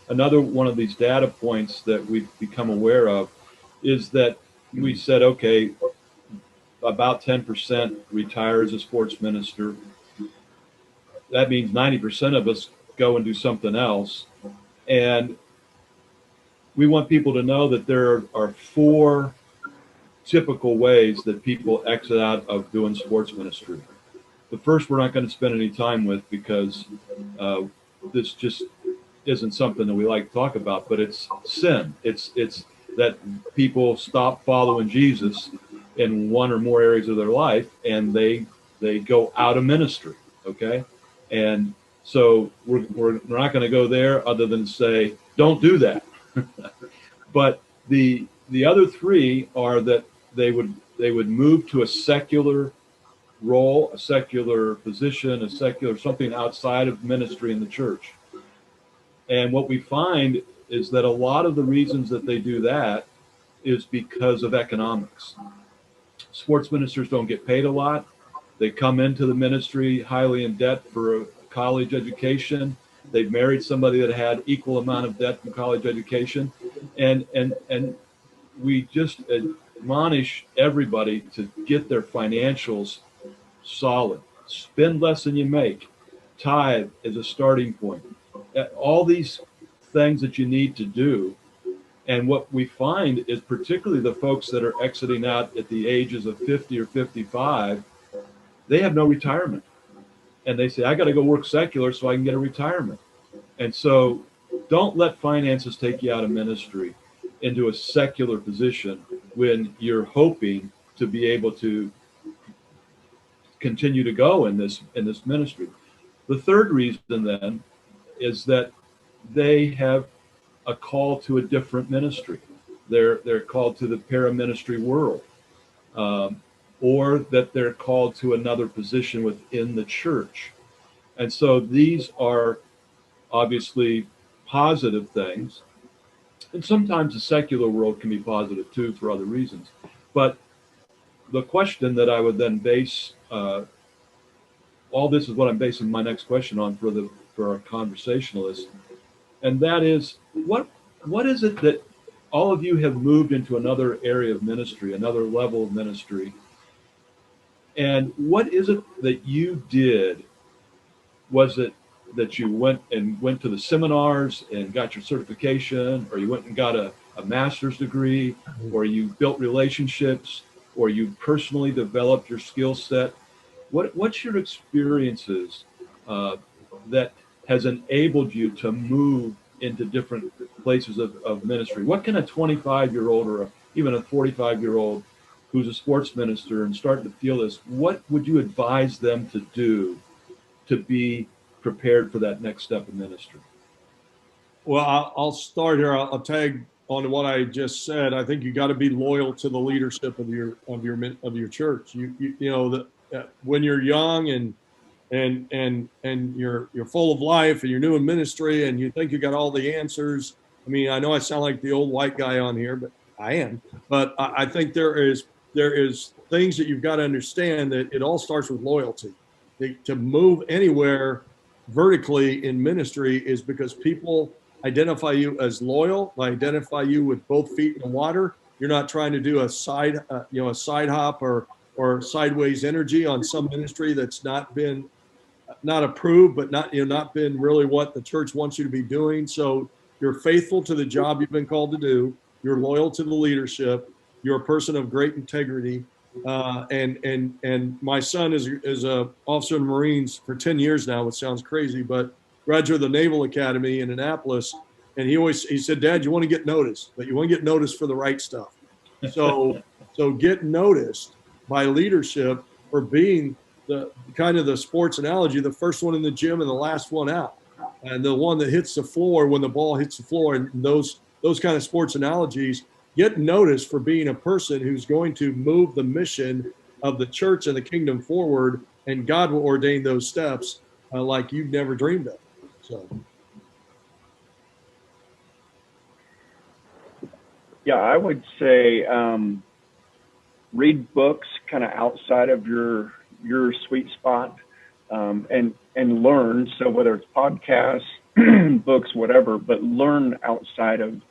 Another one of these data points that we've become aware of is that we said, okay, about 10% retire as a sports minister. That means 90% of us go and do something else. And we want people to know that there are 4 typical ways that people exit out of doing sports ministry. The first we're not going to spend any time with because this just isn't something that we like to talk about, but it's sin. It's that people stop following Jesus in one or more areas of their life and they go out of ministry. Okay. And so we're not going to go there other than say, don't do that. But the other 3 are that they would move to a secular role, a secular position, a secular something outside of ministry in the church. And what we find is that a lot of the reasons that they do that is because of economics. Sports ministers don't get paid a lot. They come into the ministry highly in debt for a college education. They've married somebody that had equal amount of debt from college education. And we just admonish everybody to get their financials solid. Spend less than you make. Tithe is a starting point. All these things that you need to do. And what we find is particularly the folks that are exiting out at the ages of 50 or 55, they have no retirement. And they say, I got to go work secular so I can get a retirement. And so don't let finances take you out of ministry into a secular position when you're hoping to be able to continue to go in this ministry. The third reason then is that they have a call to a different ministry. They're called to the paraministry world, or that they're called to another position within the church. And so these are obviously positive things. And sometimes the secular world can be positive too for other reasons. But the question that I would then base all this is what I'm basing my next question on for our conversationalists, and that is what is it that all of you have moved into another area of ministry, another level of ministry, and what is it that you did? Was it that you went to the seminars and got your certification, or you went and got a master's degree, or you built relationships, or you personally developed your skill set? What's your experiences that has enabled you to move into different places of ministry? What can a 25-year-old or even a 45-year-old who's a sports minister and starting to feel this, what would you advise them to do to be prepared for that next step in ministry? Well, I'll start here. I'll tag on to what I just said. I think you got to be loyal to the leadership of your church. You know that when you're young and you're full of life and you're new in ministry and you think you got all the answers. I mean, I know I sound like the old white guy on here, but I am. But I think there is things that you've got to understand, that it all starts with loyalty. To move anywhere vertically in ministry is because people identify you as loyal. They identify you with both feet in the water. You're not trying to do a side hop or sideways energy on some ministry that's not approved, but not been really what the church wants you to be doing. So you're faithful to the job you've been called to do. You're loyal to the leadership. You're a person of great integrity. And my son is a officer in the Marines for 10 years now, which sounds crazy, but graduate of the Naval Academy in Annapolis. And he said, Dad, you want to get noticed, but you want to get noticed for the right stuff. So get noticed by leadership for being the kind of the sports analogy, the first one in the gym and the last one out, and the one that hits the floor when the ball hits the floor. And those kind of sports analogies, get noticed for being a person who's going to move the mission of the church and the kingdom forward, and God will ordain those steps like you've never dreamed of. So. Yeah, I would say read books kind of outside of your sweet spot, and learn. So whether it's podcasts, books, whatever, but learn outside of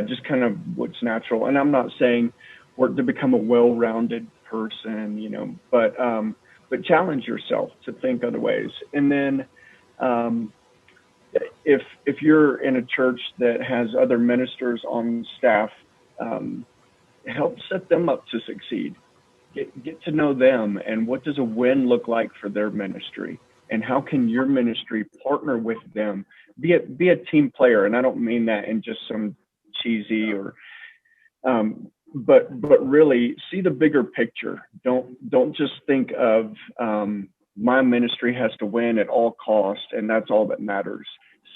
just kind of what's natural. And I'm not saying work to become a well-rounded person, but challenge yourself to think other ways. And then if you're in a church that has other ministers on staff, help set them up to succeed. Get to know them, and what does a win look like for their ministry, and how can your ministry partner with them? Be a team player, and I don't mean that in just some cheesy or but really see the bigger picture. Don't just think of my ministry has to win at all costs and that's all that matters.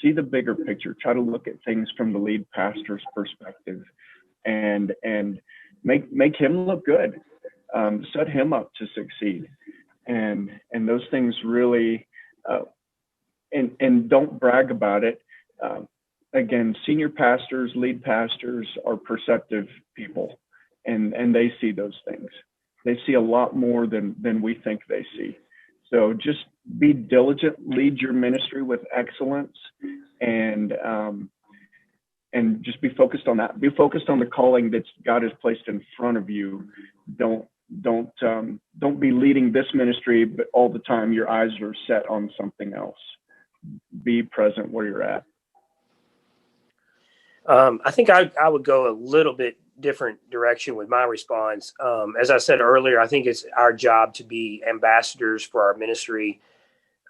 See the bigger picture. Try to look at things from the lead pastor's perspective, and make him look good. Set him up to succeed, and those things really, and don't brag about it. Again, senior pastors, lead pastors are perceptive people, and they see those things. They see a lot more than we think they see. So just be diligent, lead your ministry with excellence, and just be focused on that. Be focused on the calling that God has placed in front of you. Don't be leading this ministry, but all the time your eyes are set on something else. Be present where you're at. I think I would go a little bit different direction with my response. As I said earlier, I think it's our job to be ambassadors for our ministry.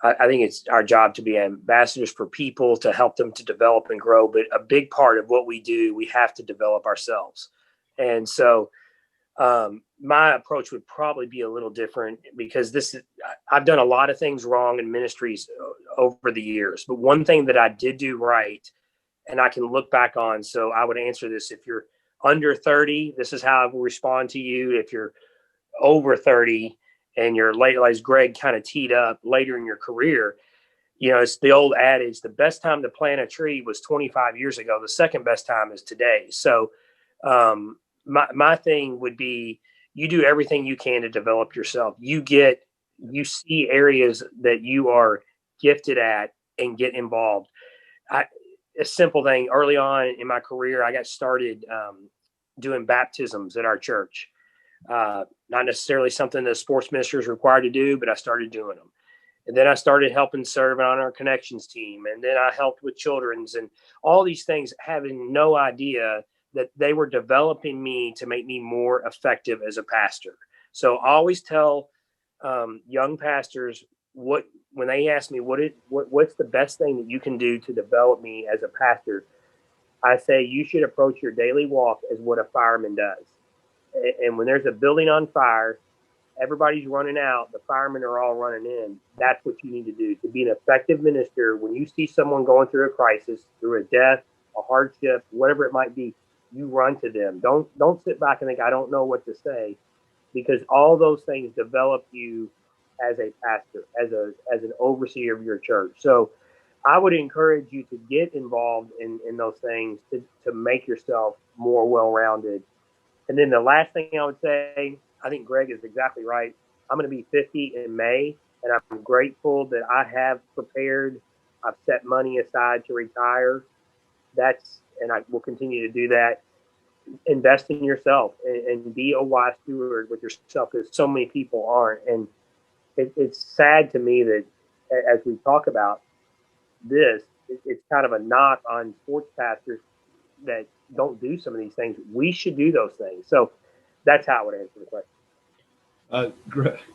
I think it's our job to be ambassadors for people, to help them to develop and grow. But a big part of what we do, we have to develop ourselves. And so my approach would probably be a little different, because I've done a lot of things wrong in ministries over the years. But one thing that I did do right, and I can look back on, so I would answer this: if you're under 30, this is how I will respond to you. If you're over 30 and you're late, as Greg kind of teed up, later in your career, it's the old adage, the best time to plant a tree was 25 years ago. The second best time is today. So my thing would be, you do everything you can to develop yourself. You see areas that you are gifted at and get involved. A simple thing, early on in my career, I got started doing baptisms at our church. Not necessarily something that sports minister is required to do, but I started doing them. And then I started helping serve on our connections team. And then I helped with children's and all these things, having no idea that they were developing me to make me more effective as a pastor. So I always tell young pastors, when they ask me what's the best thing that you can do to develop me as a pastor, I say you should approach your daily walk as what a fireman does. And when there's a building on fire, everybody's running out, the firemen are all running in. That's what you need to do to be an effective minister. When you see someone going through a crisis, through a death, a hardship, whatever it might be, you run to them. Don't sit back and think, I don't know what to say, because all those things develop you as a pastor, as an overseer of your church. So I would encourage you to get involved in those things to make yourself more well-rounded. And then the last thing I would say, I think Greg is exactly right. I'm going to be 50 in May, and I'm grateful that I have prepared. I've set money aside to retire. And I will continue to do that. Invest in yourself and be a wise steward with yourself, because so many people aren't. And it's sad to me that as we talk about this, it's kind of a knock on sports pastors that don't do some of these things. We should do those things. So that's how I would answer the question.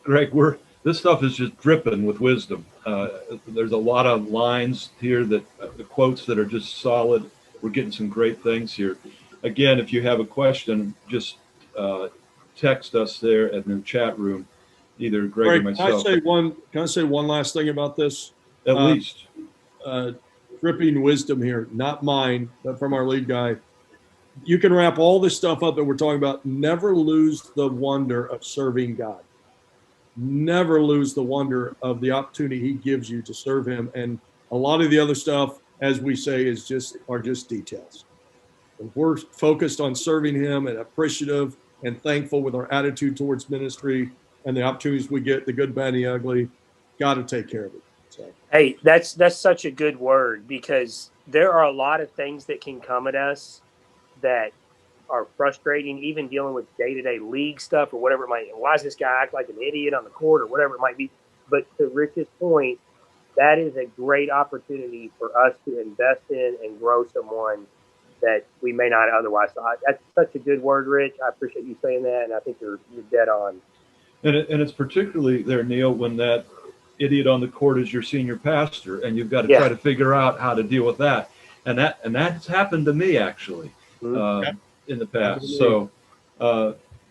Greg, this stuff is just dripping with wisdom. There's a lot of lines here the quotes that are just solid. We're getting some great things here. Again, if you have a question, just text us there in the chat room, either Greg or myself. Can I say one last thing about this? At least. Dripping wisdom here, not mine, but from our lead guy. You can wrap all this stuff up that we're talking about. Never lose the wonder of serving God. Never lose the wonder of the opportunity he gives you to serve him. And a lot of the other stuff, as we say, are just details. And we're focused on serving him and appreciative and thankful with our attitude towards ministry and the opportunities we get, the good, bad, and the ugly. Got to take care of it. So. Hey, that's such a good word, because there are a lot of things that can come at us that are frustrating, even dealing with day-to-day league stuff or whatever it might be. Why does this guy act like an idiot on the court or whatever it might be? But to Rich's point, that is a great opportunity for us to invest in and grow someone that we may not otherwise. So that's such a good word, Rich. I appreciate you saying that, and I think you're dead on. And it's particularly there, Neil, when that idiot on the court is your senior pastor, and you've got to try to figure out how to deal with that. And that's happened to me, actually. In the past. So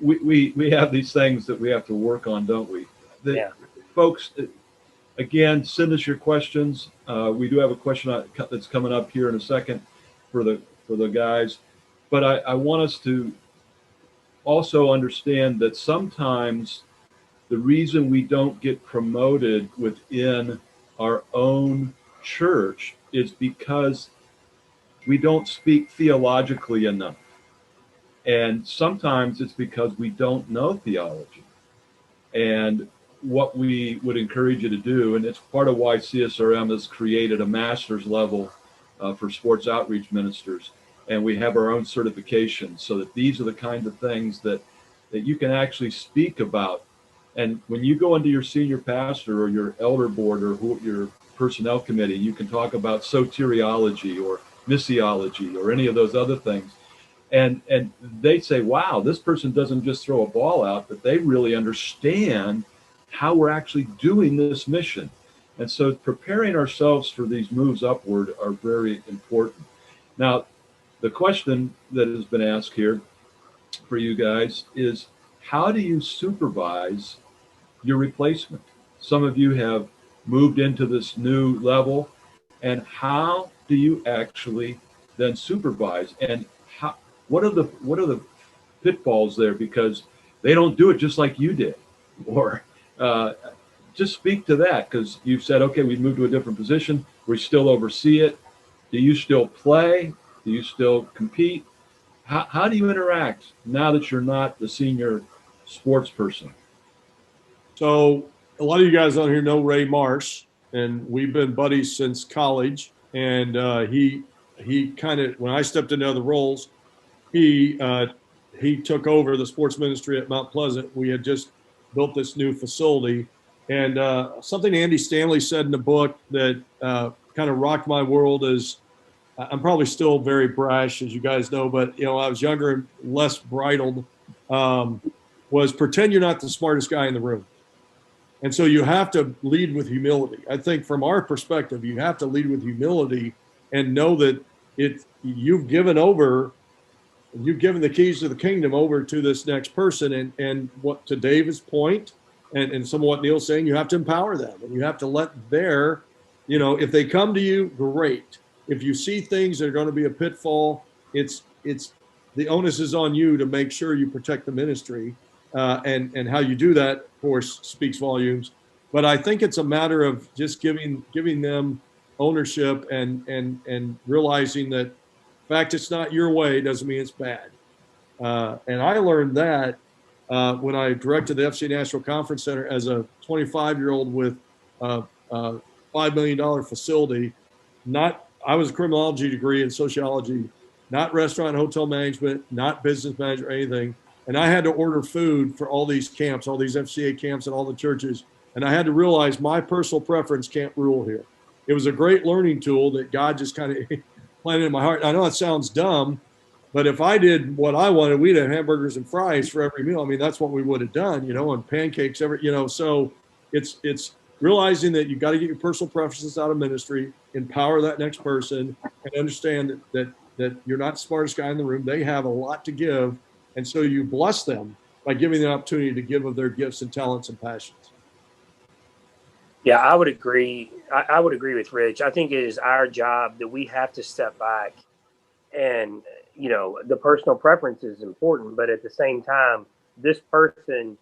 we have these things that we have to work on, don't we? Folks, again, send us your questions. We do have a question that's coming up here in a second for the guys. But I want us to also understand that sometimes the reason we don't get promoted within our own church is because we don't speak theologically enough. And sometimes it's because we don't know theology. And what we would encourage you to do, and it's part of why CSRM has created a master's level for sports outreach ministers. And we have our own certification so that these are the kinds of things that you can actually speak about. And when you go into your senior pastor or your elder board or your personnel committee, you can talk about soteriology or missiology or any of those other things. And they say, wow, this person doesn't just throw a ball out, but they really understand how we're actually doing this mission. And so preparing ourselves for these moves upward are very important. Now, the question that has been asked here for you guys is, how do you supervise your replacement? Some of you have moved into this new level, and how do you actually then supervise? And how, what are the pitfalls there? Because they don't do it just like you did, or just speak to that, because you've said, okay, we've moved to a different position. We still oversee it. Do you still play? Do you still compete? How do you interact now that you're not the senior sports person? So a lot of you guys on here know Ray Marsh, and we've been buddies since college. And he kind of, when I stepped into other roles, he took over the sports ministry at Mount Pleasant. We had just built this new facility, and something Andy Stanley said in the book that kind of rocked my world is, I'm probably still very brash, as you guys know, but I was younger and less bridled. Was pretend you're not the smartest guy in the room. And so you have to lead with humility. I think from our perspective, you have to lead with humility and know that you've given the keys to the kingdom over to this next person. And what, to David's point, and some of what Neil's saying, you have to empower them, and you have to let if they come to you, great. If you see things that are going to be a pitfall, it's the onus is on you to make sure you protect the ministry. And how you do that, of course, speaks volumes. But I think it's a matter of just giving them ownership and realizing that the fact it's not your way doesn't mean it's bad. And I learned that when I directed the FC National Conference Center as a 25-year-old with a $5 million facility. I was a criminology degree in sociology, not restaurant and hotel management, not business management or anything. And I had to order food for all these camps, all these FCA camps and all the churches. And I had to realize my personal preference can't rule here. It was a great learning tool that God just kind of planted in my heart. I know it sounds dumb, but if I did what I wanted, we'd have hamburgers and fries for every meal. I mean, that's what we would have done, and pancakes so it's realizing that you got to get your personal preferences out of ministry, empower that next person, and understand that you're not the smartest guy in the room. They have a lot to give. And so you bless them by giving them the opportunity to give of their gifts and talents and passions. Yeah, I would agree. I would agree with Rich. I think it is our job that we have to step back, and the personal preference is important, but at the same time, this person,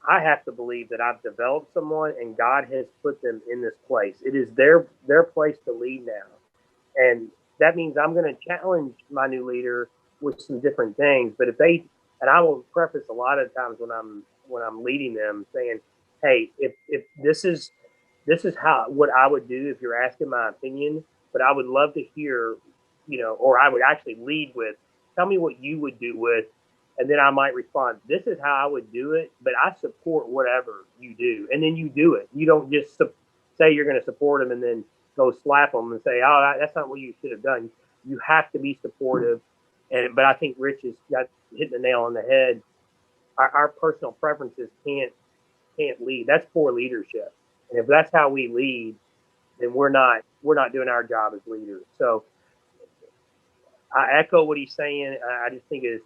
I have to believe that I've developed someone and God has put them in this place. It is their place to lead now. And that means I'm going to challenge my new leader with some different things. But and I will preface a lot of times when I'm leading them saying, hey, if this is what I would do if you're asking my opinion, but I would love to hear, or I would actually lead with, tell me what you would do with, and then I might respond, this is how I would do it, but I support whatever you do. And then you do it. You don't just say you're going to support them and then go slap them and say, oh, that's not what you should have done. You have to be supportive. But I think Rich has got hitting the nail on the head. Our personal preferences can't lead. That's poor leadership. And if that's how we lead, then we're not doing our job as leaders. So I echo what he's saying. I just think it's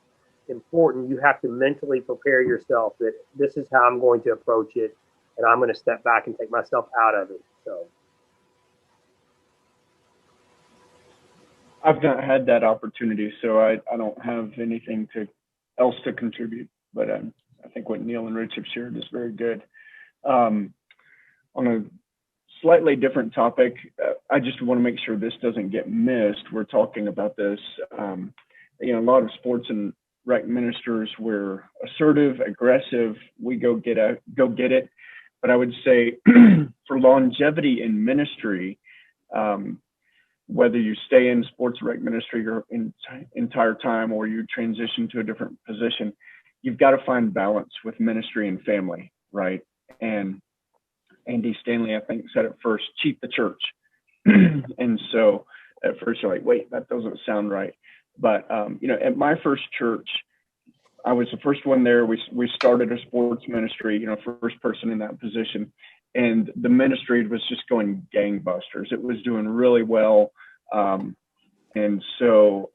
important. You have to mentally prepare yourself that this is how I'm going to approach it, and I'm going to step back and take myself out of it. So I've not had that opportunity, so I don't have anything else to contribute. But I think what Neil and Rich have shared is very good. On a slightly different topic, I just want to make sure this doesn't get missed. We're talking about this. A lot of sports and rec ministers, we're assertive, aggressive. We go get it. But I would say for longevity in ministry, whether you stay in sports rec ministry your entire time or you transition to a different position, you've got to find balance with ministry and family, right? And Andy Stanley, I think, said it first, cheat the church. And so at first you're like, wait, that doesn't sound right. But, at my first church, I was the first one there. We started a sports ministry, first person in that position. And the ministry was just going gangbusters. It was doing really well. And so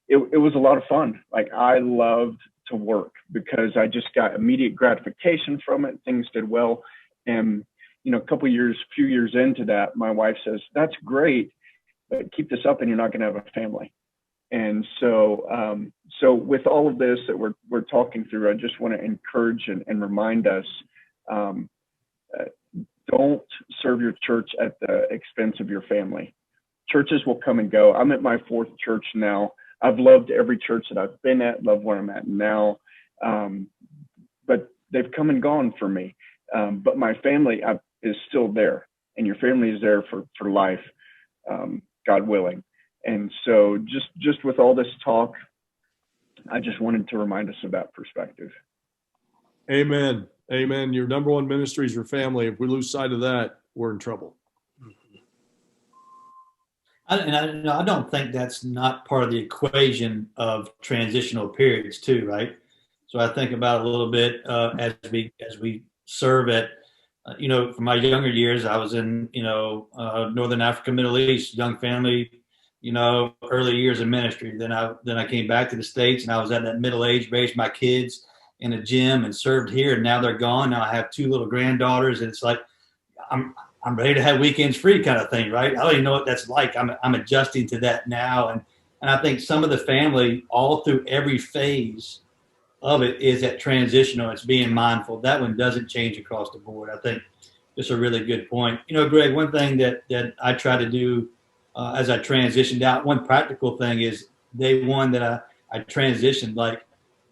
it was a lot of fun. Like, I loved to work because I just got immediate gratification from it. Things did well. And, few years into that, my wife says, that's great, but keep this up and you're not going to have a family. And so, with all of this that we're talking through, I just want to encourage and remind us, don't serve your church at the expense of your family. Churches will come and go. I'm at my fourth church now. I've loved every church that I've been at, love where I'm at now. But they've come and gone for me. But my family is still there, and your family is there for life, God willing. And so just with all this talk, I just wanted to remind us of that perspective. Amen. Amen. Your number one ministry is your family. If we lose sight of that, we're in trouble. I don't think that's not part of the equation of transitional periods too, right? So I think about it a little bit as we serve at, for my younger years, I was in, Northern Africa, Middle East, young family, early years of ministry. Then I came back to the States, and I was at that middle age, raised my kids in a gym and served here, and now they're gone. Now I have two little granddaughters, and it's like I'm ready to have weekends free kind of thing, right? I don't even know what that's like. I'm adjusting to that now, and I think some of the family all through every phase of it is that transitional. It's being mindful. That one doesn't change across the board. I think it's a really good point. Greg, one thing that I try to do as I transitioned out, one practical thing is day one that I transitioned, like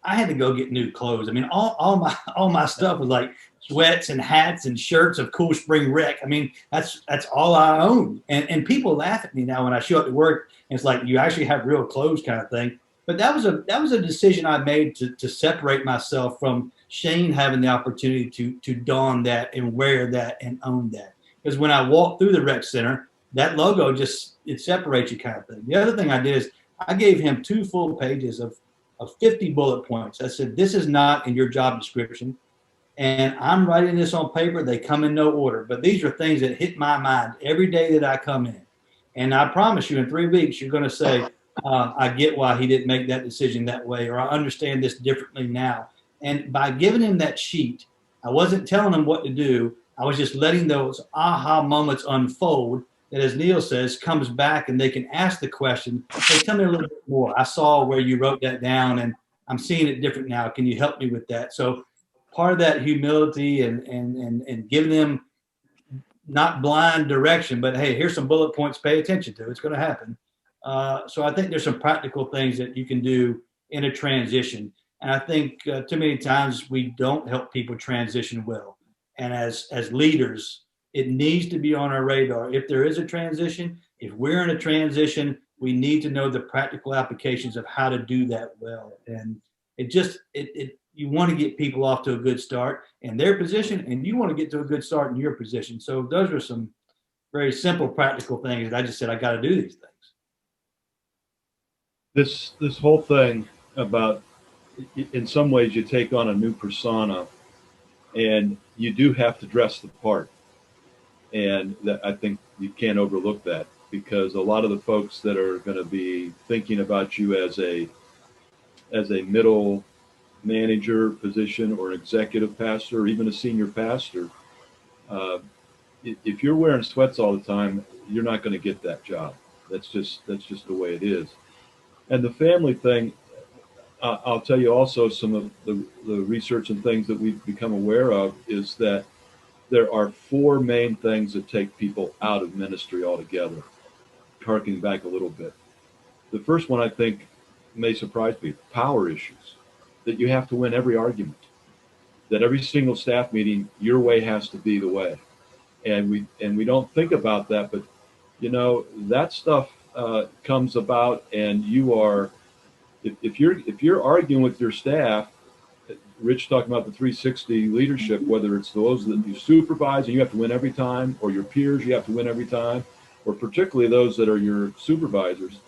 I had to go get new clothes. I mean, all my stuff was like sweats and hats and shirts of Cool Spring Rec. I mean, that's all I own. And people laugh at me now when I show up to work, and it's like, you actually have real clothes kind of thing. But that was a decision I made to separate myself from Shane having the opportunity to don that and wear that and own that. Because when I walked through the rec center, that logo it separates you kind of thing. The other thing I did is I gave him 2 full pages of 50 bullet points. I said, this is not in your job description, and I'm writing this on paper. They come in no order, but these are things that hit my mind every day that I come in. And I promise you, in 3 weeks, you're going to say, I get why he didn't make that decision that way, or I understand this differently now. And by giving him that sheet, I wasn't telling him what to do. I was just letting those aha moments unfold that, as Neil says, comes back and they can ask the question, hey, tell me a little bit more. I saw where you wrote that down and I'm seeing it different now. Can you help me with that? So part of that humility and giving them not blind direction, but hey, here's some bullet points, pay attention to. It's going to happen. So I think there's some practical things that you can do in a transition. And I think too many times we don't help people transition well. And as leaders, it needs to be on our radar. If there is a transition, if we're in a transition, we need to know the practical applications of how to do that well. And you want to get people off to a good start in their position, and you want to get to a good start in your position. So those are some very simple, practical things that I just said, I got to do these things. This whole thing about, in some ways, you take on a new persona, and you do have to dress the part. And I think you can't overlook that, because a lot of the folks that are going to be thinking about you as a middle manager position or an executive pastor or even a senior pastor, if you're wearing sweats all the time, you're not going to get that job. That's just the way it is. And the family thing, I'll tell you also, some of the research and things that we've become aware of is that there are 4 main things that take people out of ministry altogether. Harking back a little bit. The first one, I think, may surprise people, power issues, that you have to win every argument, that every single staff meeting, your way has to be the way. And we don't think about that, but that stuff comes about, and you are, if you're arguing with your staff, Rich talking about the 360 leadership, whether it's those that you supervise and you have to win every time, or your peers you have to win every time, or particularly those that are your supervisors,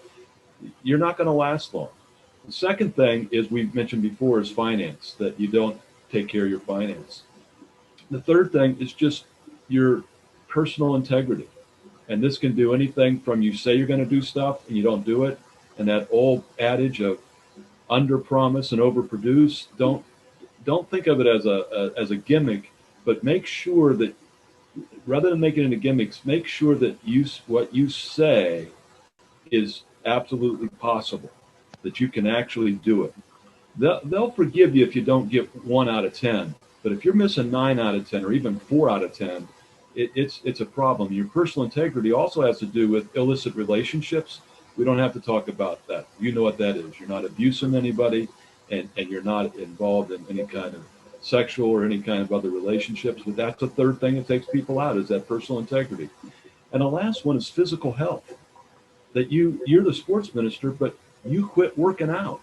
you're not going to last long. The second thing is, we've mentioned before, is finance, that you don't take care of your finance. The third thing is just your personal integrity. And this can do anything from you say you're going to do stuff and you don't do it. And that old adage of under promise and over produce, don't think of it as a gimmick, but make sure that rather than making it into gimmicks, make sure that what you say is absolutely possible, that you can actually do it. They'll forgive you if you don't get 1 out of 10, but if you're missing 9 out of 10 or even 4 out of 10, it's a problem. Your personal integrity also has to do with illicit relationships. We don't have to talk about that. You know what that is. You're not abusing anybody, and you're not involved in any kind of sexual or any kind of other relationships. But that's the third thing that takes people out, is that personal integrity. And the last one is physical health. That you're the sports minister, but you quit working out.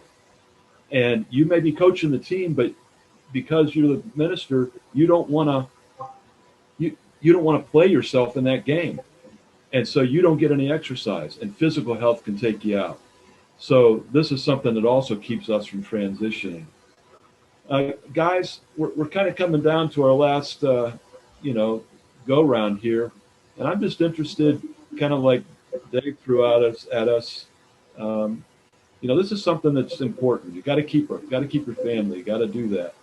And you may be coaching the team, but because you're the minister, you don't want to play yourself in that game. And so you don't get any exercise, and physical health can take you out. So this is something that also keeps us from transitioning. Guys, we're kind of coming down to our last, go round here. And I'm just interested, kind of like Dave threw at us. This is something that's important. You got to keep your family. You got to do that.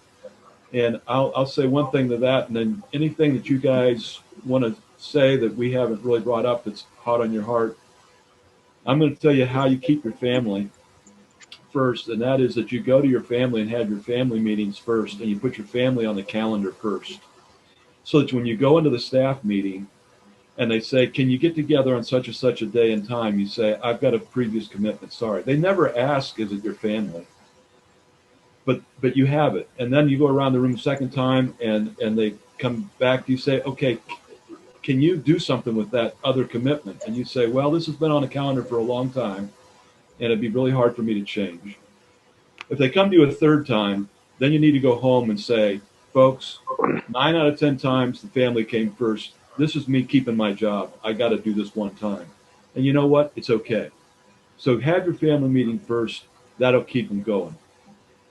And I'll say one thing to that, and then anything that you guys want to say that we haven't really brought up that's hot on your heart. I'm going to tell you how you keep your family first, and that is that you go to your family and have your family meetings first, and you put your family on the calendar first. So that when you go into the staff meeting and they say, can you get together on such and such a day and time, you say, I've got a previous commitment, sorry. They never ask, is it your family? But you have it. And then you go around the room a second time and they come back, you say, okay, can you do something with that other commitment? And you say, well, this has been on the calendar for a long time, and it'd be really hard for me to change. If they come to you a third time, then you need to go home and say, folks, 9 out of 10 times the family came first. This is me keeping my job. I got to do this one time. And you know what? It's okay. So have your family meeting first. That'll keep them going.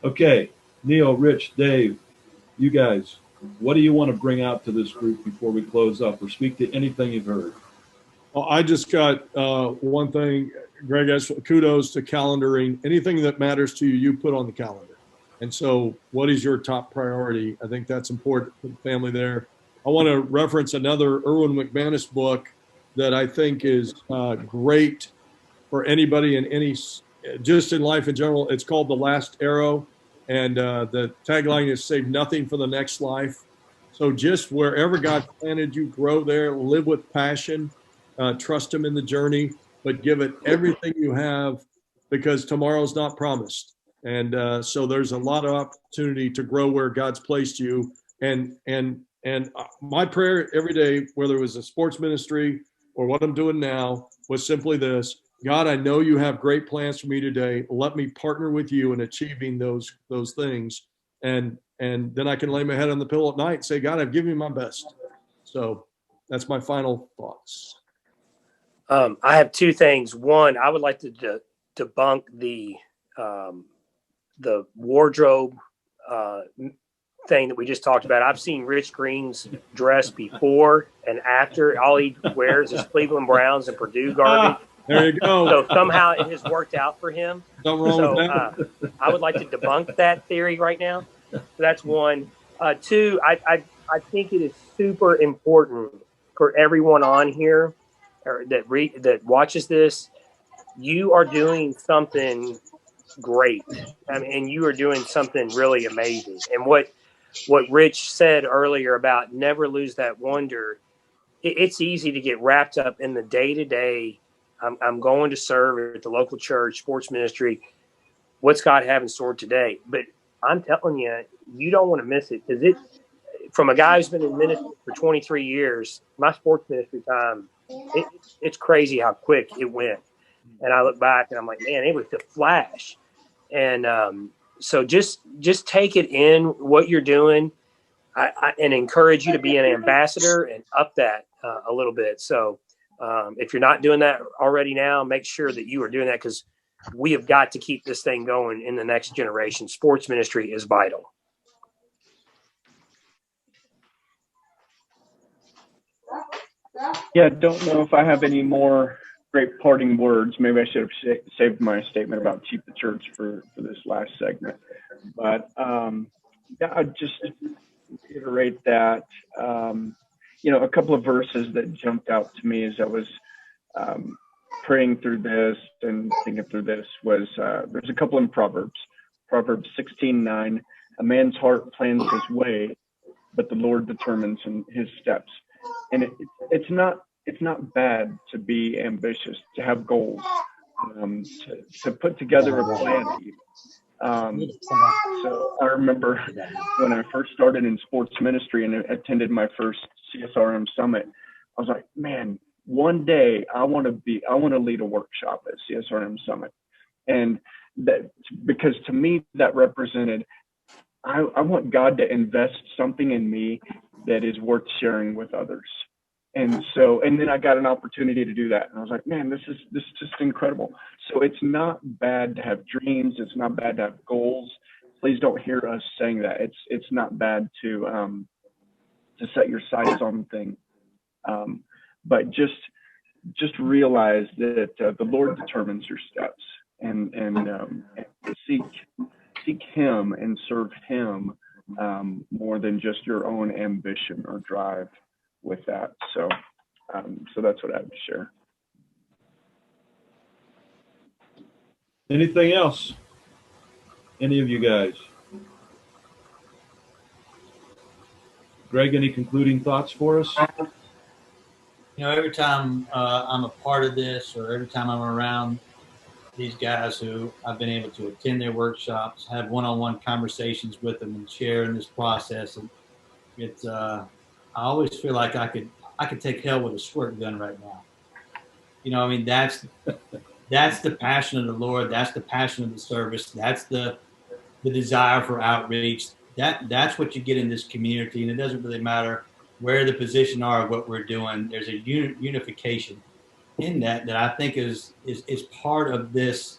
Okay, Neil, Rich, Dave, you guys, what do you want to bring out to this group before we close up, or speak to anything you've heard? Well, I just got one thing, Greg, as kudos to calendaring. Anything that matters to you, you put on the calendar. And so what is your top priority? I think that's important for the family there. I want to reference another Erwin McManus book that I think is great for anybody in any, just in life in general. It's called The Last Arrow. And the tagline is save nothing for the next life. So just wherever God planted you, grow there, live with passion, trust him in the journey, but give it everything you have, because tomorrow's not promised. And so there's a lot of opportunity to grow where God's placed you. And my prayer every day, whether it was a sports ministry or what I'm doing now, was simply this: God, I know you have great plans for me today. Let me partner with you in achieving those things. And then I can lay my head on the pillow at night and say, God, I've given you my best. So that's my final thoughts. I have two things. One, I would like to debunk the wardrobe thing that we just talked about. I've seen Rich Green's dress before and after. All he wears is Cleveland Browns and Purdue garbage. There you go. So somehow it has worked out for him. Nothing wrong with that. I would like to debunk that theory right now. So that's one. Two, I think it is super important for everyone on here or that watches this. You are doing something great. I mean, and you are doing something really amazing. And what Rich said earlier about never lose that wonder, it's easy to get wrapped up in the day-to-day. I'm going to serve at the local church, sports ministry. what's God have in store today? But I'm telling you, you don't want to miss it, because from a guy who's been in ministry for 23 years, my sports ministry time, it's crazy how quick it went. And I look back and I'm like, man, it was a flash. And so just take it in what you're doing, and encourage you to be an ambassador and up that a little bit. So if you're not doing that already now, make sure that you are doing that, because we have got to keep this thing going in the next generation. Sports ministry is vital. Yeah, don't know if I have any more great parting words. Maybe I should have saved my statement about keep the church for this last segment. But yeah, I'd just reiterate that, a couple of verses that jumped out to me as I was praying through this and thinking through this was there's a couple in Proverbs. Proverbs 16:9, a man's heart plans his way, but the Lord determines his steps. And it's not bad to be ambitious, to have goals, to put together a plan. So I remember when I first started in sports ministry and attended my first CSRM summit, I was like, man, one day I want to lead a workshop at CSRM summit. And that, because to me that represented, I want God to invest something in me that is worth sharing with others. And then I got an opportunity to do that. And I was like, man, this is just incredible. So it's not bad to have dreams. It's not bad to have goals. Please don't hear us saying that. It's not bad to set your sights on things. But just realize that the Lord determines your steps, and seek Him and serve Him more than just your own ambition or drive with that. So that's what I have to share. Anything else? Any of you guys? Greg, any concluding thoughts for us? Every time I'm a part of this, or every time I'm around these guys who I've been able to attend their workshops, have one-on-one conversations with them, and share in this process, and it's I always feel like I could take hell with a squirt gun right now. That's the passion of the Lord. That's the passion of the service. That's the desire for outreach. That's what you get in this community, and it doesn't really matter where the position are of what we're doing. There's a unification in that I think is part of this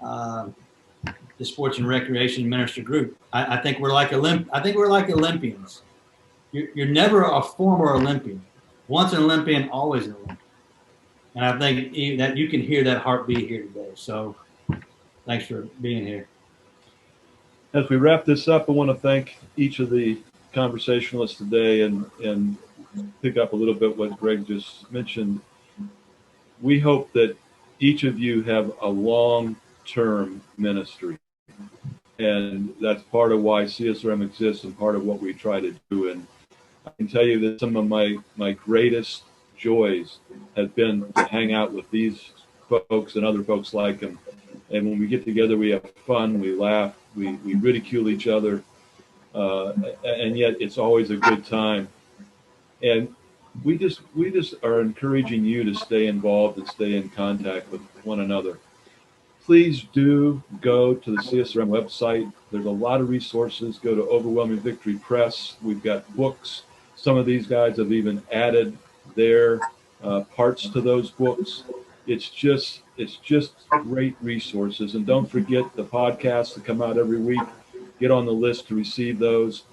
the sports and recreation ministry group. I think we're like Olympians. You're never a former Olympian. Once an Olympian, always an Olympian. And I think that you can hear that heartbeat here today. So thanks for being here. As we wrap this up, I want to thank each of the conversationalists today and pick up a little bit what Greg just mentioned. We hope that each of you have a long-term ministry. And that's part of why CSRM exists and part of what we try to do. And I can tell you that some of my greatest joys have been to hang out with these folks and other folks like them. And when we get together, we have fun, we laugh, we ridicule each other, and yet it's always a good time. And we just are encouraging you to stay involved and stay in contact with one another. Please do go to the CSRM website. There's a lot of resources. Go to Overwhelming Victory Press. We've got books. Some of these guys have even added their parts to those books. It's just great resources. And don't forget the podcasts that come out every week. Get on the list to receive those,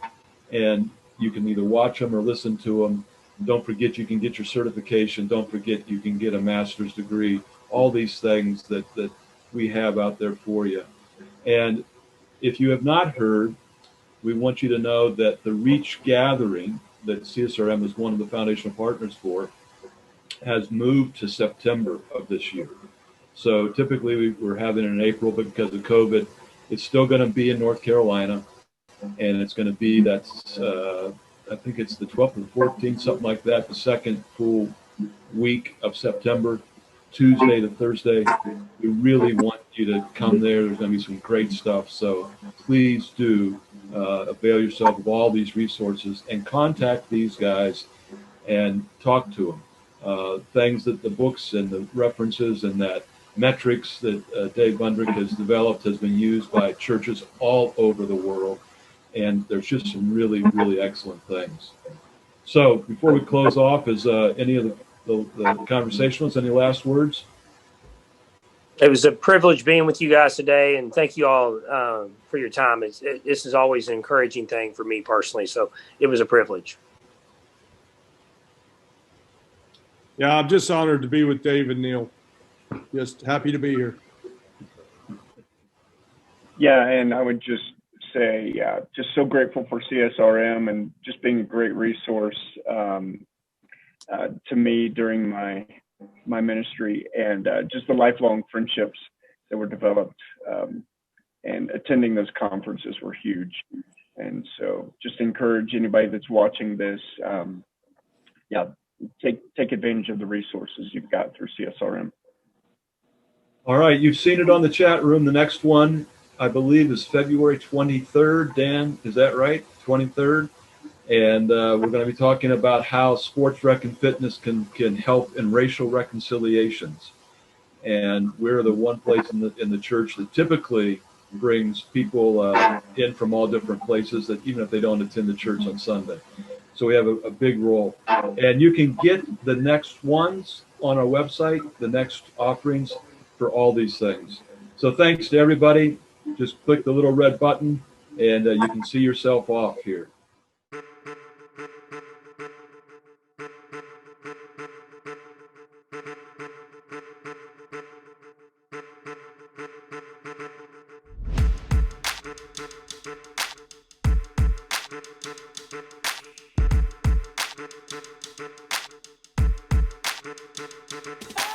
and you can either watch them or listen to them. Don't forget you can get your certification. Don't forget you can get a master's degree. All these things that we have out there for you. And if you have not heard, we want you to know that the Reach Gathering that CSRM is one of the foundational partners for has moved to September of this year. So typically we're having it in April, but because of COVID, it's still going to be in North Carolina, and it's going to be I think it's the 12th or 14th, something like that, the second full week of September, Tuesday to Thursday. We really want you to come there. There's going to be some great stuff. So please do avail yourself of all these resources and contact these guys and talk to them. Things that the books and the references and that metrics that Dave Bundrick has developed has been used by churches all over the world. And there's just some really, really excellent things. So before we close off, is any of the conversationalists, any last words? It was a privilege being with you guys today, and thank you all for your time. This is always an encouraging thing for me personally, so it was a privilege. Yeah, I'm just honored to be with Dave and Neil. Just happy to be here. Yeah, and I would just say, just so grateful for CSRM and just being a great resource to me during my ministry, and just the lifelong friendships that were developed, and attending those conferences were huge. And so just encourage anybody that's watching this, take advantage of the resources you've got through CSRM. All right, you've seen it on the chat room. The next one, I believe, is February 23rd. Dan, is that right? 23rd. And we're going to be talking about how sports rec and fitness can help in racial reconciliations. And we're the one place in the church that typically brings people in from all different places, that even if they don't attend the church on Sunday. So we have a big role. And you can get the next ones on our website, the next offerings for all these things. So thanks to everybody. Just click the little red button and you can see yourself off here. Oh